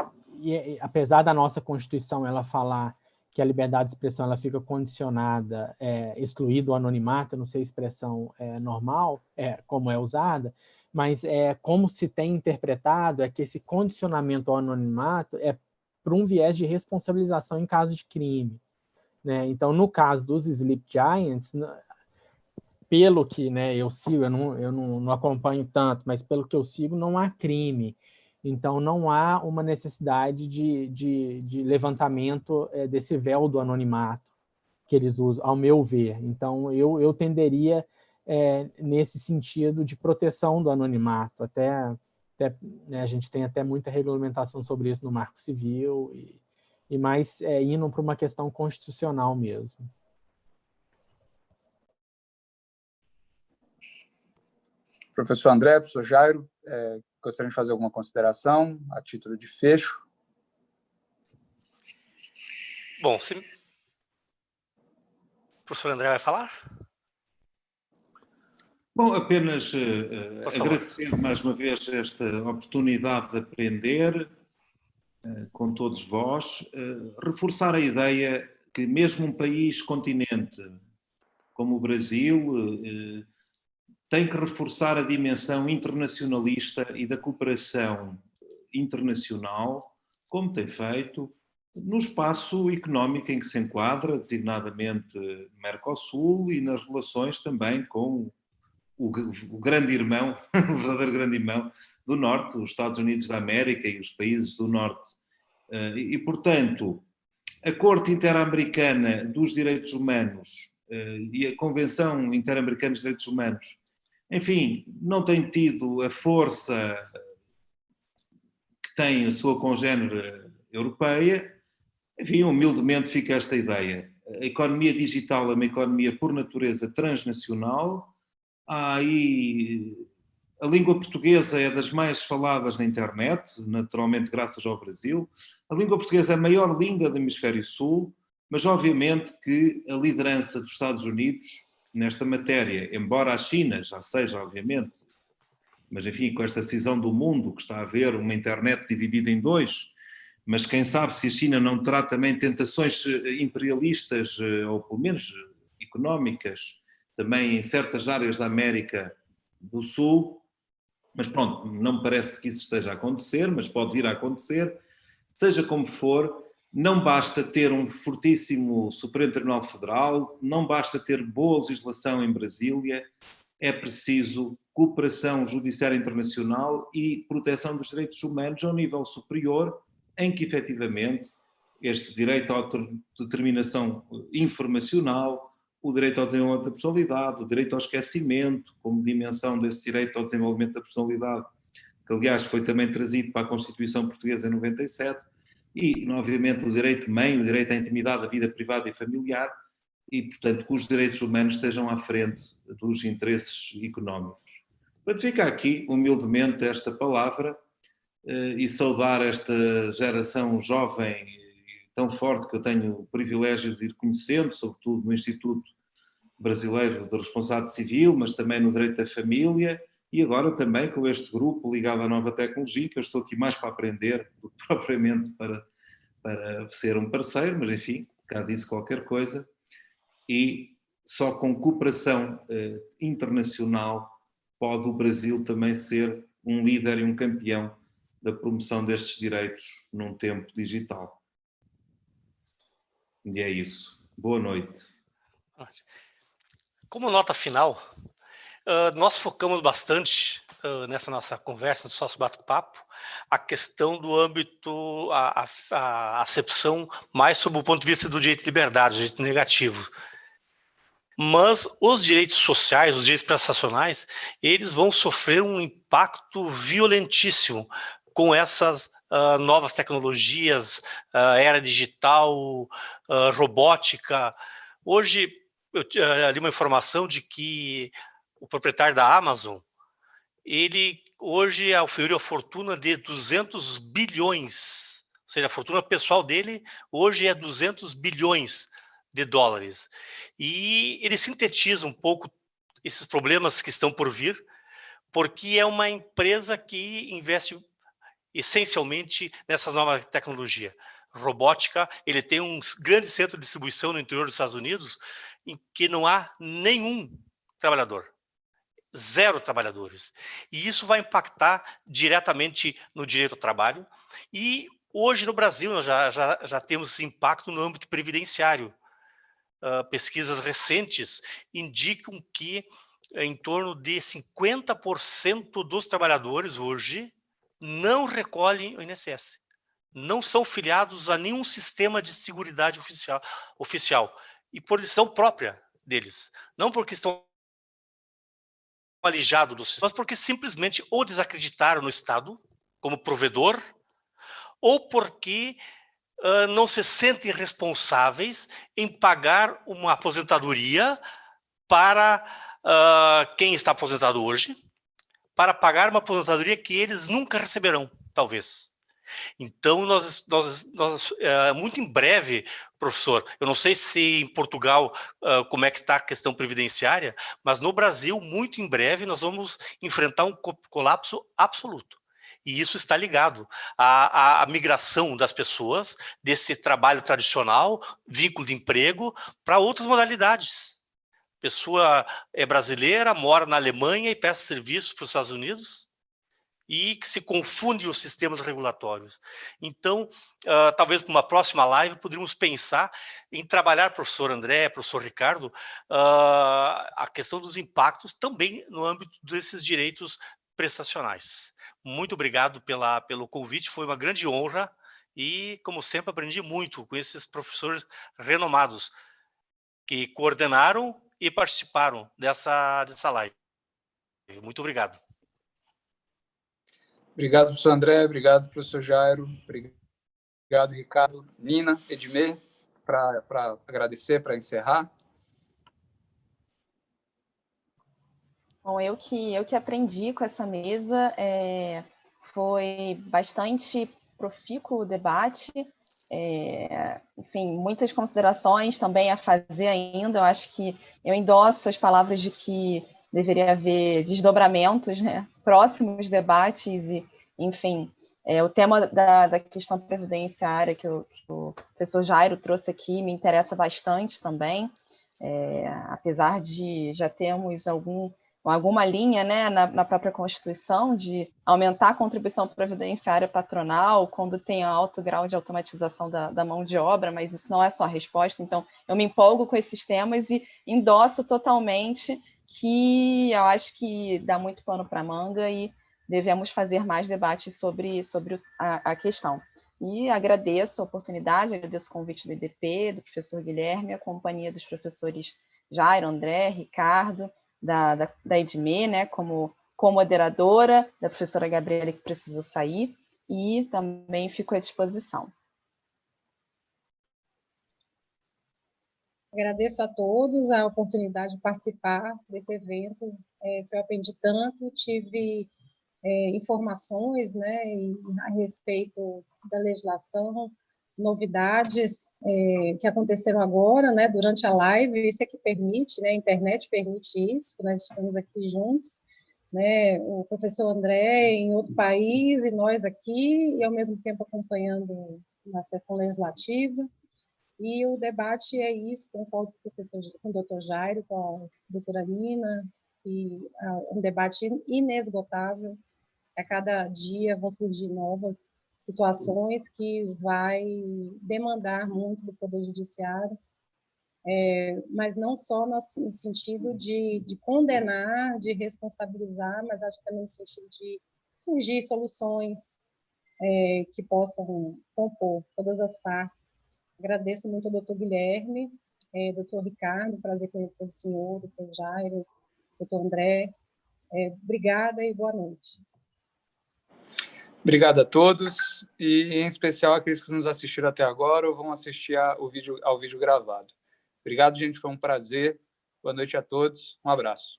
Speaker 7: apesar da nossa Constituição ela falar que a liberdade de expressão ela fica condicionada, excluído o anonimato, não sei a expressão normal, como é usada, mas como se tem interpretado que esse condicionamento ao anonimato é por um viés de responsabilização em caso de crime, né? Então, no caso dos Sleep Giants, pelo que, né, eu sigo, eu não acompanho tanto, mas pelo que eu sigo, não há crime. Então, não há uma necessidade de levantamento desse véu do anonimato que eles usam, ao meu ver. Então, eu tenderia nesse sentido de proteção do anonimato. Até né, a gente tem até muita regulamentação sobre isso no Marco Civil, e mais indo para uma questão constitucional mesmo.
Speaker 1: Professor André, professor Jairo, gostaria de fazer alguma consideração a título de fecho?
Speaker 4: Bom, o professor André vai falar?
Speaker 6: Bom, apenas agradecer mais uma vez esta oportunidade de aprender com todos vós, reforçar a ideia que mesmo um país continente como o Brasil tem que reforçar a dimensão internacionalista e da cooperação internacional, como tem feito, no espaço económico em que se enquadra, designadamente Mercosul, e nas relações também com o grande irmão, o verdadeiro grande irmão do Norte, os Estados Unidos da América e os países do Norte. E portanto, a Corte Interamericana dos Direitos Humanos e a Convenção Interamericana dos Direitos Humanos, enfim, não tem tido a força que tem a sua congénere europeia. Enfim, humildemente fica esta ideia. A economia digital é uma economia por natureza transnacional. Há aí, a língua portuguesa é das mais faladas na internet, naturalmente graças ao Brasil. A língua portuguesa é a maior língua do Hemisfério Sul, mas obviamente que a liderança dos Estados Unidos nesta matéria, embora a China já seja, obviamente, mas enfim, com esta cisão do mundo, que está a haver uma internet dividida em dois, mas quem sabe se a China não terá também tentações imperialistas, ou pelo menos económicas, também em certas áreas da América do Sul, mas pronto, não me parece que isso esteja a acontecer, mas pode vir a acontecer. Seja como for, não basta ter um fortíssimo Supremo Tribunal Federal, não basta ter boa legislação em Brasília, é preciso cooperação judiciária internacional e proteção dos direitos humanos a um nível superior, em que efetivamente este direito à autodeterminação informacional, o direito ao desenvolvimento da personalidade, o direito ao esquecimento, como dimensão desse direito ao desenvolvimento da personalidade, que aliás foi também trazido para a Constituição Portuguesa em 97, e obviamente o direito mãe, o direito à intimidade da vida privada e familiar, e portanto que os direitos humanos estejam à frente dos interesses económicos. Portanto, fica aqui humildemente esta palavra e saudar esta geração jovem tão forte que eu tenho o privilégio de ir conhecendo, sobretudo no Instituto Brasileiro de Responsabilidade Civil, mas também no Direito da Família, e agora também com este grupo ligado à nova tecnologia, que eu estou aqui mais para aprender do que propriamente para ser um parceiro, mas enfim, cá disse qualquer coisa, e só com cooperação internacional pode o Brasil também ser um líder e um campeão da promoção destes direitos num tempo digital. E é isso. Boa noite.
Speaker 4: Como nota final, nós focamos bastante nessa nossa conversa, nesse nosso bate-papo, a questão do âmbito, a acepção mais sob o ponto de vista do direito de liberdade, do direito negativo. Mas os direitos sociais, os direitos prestacionais, eles vão sofrer um impacto violentíssimo com essas novas tecnologias, era digital, robótica. Hoje, eu li uma informação de que o proprietário da Amazon, ele hoje oferiu a fortuna de 200 bilhões, ou seja, a fortuna pessoal dele hoje é 200 bilhões de dólares. E ele sintetiza um pouco esses problemas que estão por vir, porque é uma empresa que investe essencialmente nessas novas tecnologias. Robótica, ele tem um grande centro de distribuição no interior dos Estados Unidos, em que não há nenhum trabalhador. 0 trabalhadores. E isso vai impactar diretamente no direito ao trabalho. E hoje no Brasil nós já temos esse impacto no âmbito previdenciário. Pesquisas recentes indicam que em torno de 50% dos trabalhadores hoje não recolhem o INSS. Não são filiados a nenhum sistema de seguridade oficial. E por decisão própria deles. Não porque estão alijados do sistema, mas porque simplesmente ou desacreditaram no Estado como provedor, ou porque não se sentem responsáveis em pagar uma aposentadoria para quem está aposentado hoje, para pagar uma aposentadoria que eles nunca receberão, talvez. Então, nós muito em breve, professor, eu não sei se em Portugal como é que está a questão previdenciária, mas no Brasil, muito em breve, nós vamos enfrentar um colapso absoluto. E isso está ligado à migração das pessoas desse trabalho tradicional, vínculo de emprego, para outras modalidades. A pessoa é brasileira, mora na Alemanha e presta serviço para os Estados Unidos, e que se confundem os sistemas regulatórios. Então, talvez para uma próxima live poderíamos pensar em trabalhar, professor André, professor Ricardo, a questão dos impactos também no âmbito desses direitos prestacionais. Muito obrigado pelo convite, foi uma grande honra e, como sempre, aprendi muito com esses professores renomados que coordenaram e participaram dessa live. Muito obrigado.
Speaker 1: Obrigado, professor André. Obrigado, professor Jairo. Obrigado, Ricardo. Nina, Edmê, para agradecer, para encerrar.
Speaker 3: Bom, eu que aprendi com essa mesa, foi bastante profícuo o debate, enfim, muitas considerações também a fazer ainda. Eu acho que eu endosso as palavras de que deveria haver desdobramentos, né, próximos debates e, enfim, o tema da questão previdenciária que o professor Jairo trouxe aqui me interessa bastante também, apesar de já termos alguma linha, né, na própria Constituição de aumentar a contribuição previdenciária patronal quando tem alto grau de automatização da mão de obra, mas isso não é só a resposta. Então, eu me empolgo com esses temas e endosso totalmente que eu acho que dá muito pano para manga e devemos fazer mais debates sobre a questão. E agradeço a oportunidade, agradeço o convite do IDP, do professor Guilherme, a companhia dos professores Jairo, André, Ricardo, da Edmê, né, como moderadora, da professora Gabriela, que precisou sair, e também fico à disposição.
Speaker 2: Agradeço a todos a oportunidade de participar desse evento, que eu aprendi tanto, tive informações, né, a respeito da legislação, novidades que aconteceram agora, né, durante a live, isso é que permite, né, a internet permite isso, nós estamos aqui juntos, né, o professor André em outro país e nós aqui, e ao mesmo tempo acompanhando na sessão legislativa. E o debate é isso, concordo com o doutor Jairo, com a doutora Nina, e um debate inesgotável. A cada dia vão surgir novas situações que vai demandar muito do Poder Judiciário, mas não só no sentido de condenar, de responsabilizar, mas acho que também no sentido de surgir soluções que possam compor todas as partes. Agradeço muito ao doutor Guilherme, doutor Ricardo, prazer conhecer o senhor, doutor Jairo, doutor André. Obrigada e boa noite.
Speaker 1: Obrigado a todos, e em especial aqueles que nos assistiram até agora ou vão assistir ao vídeo gravado. Obrigado, gente, foi um prazer. Boa noite a todos, um abraço.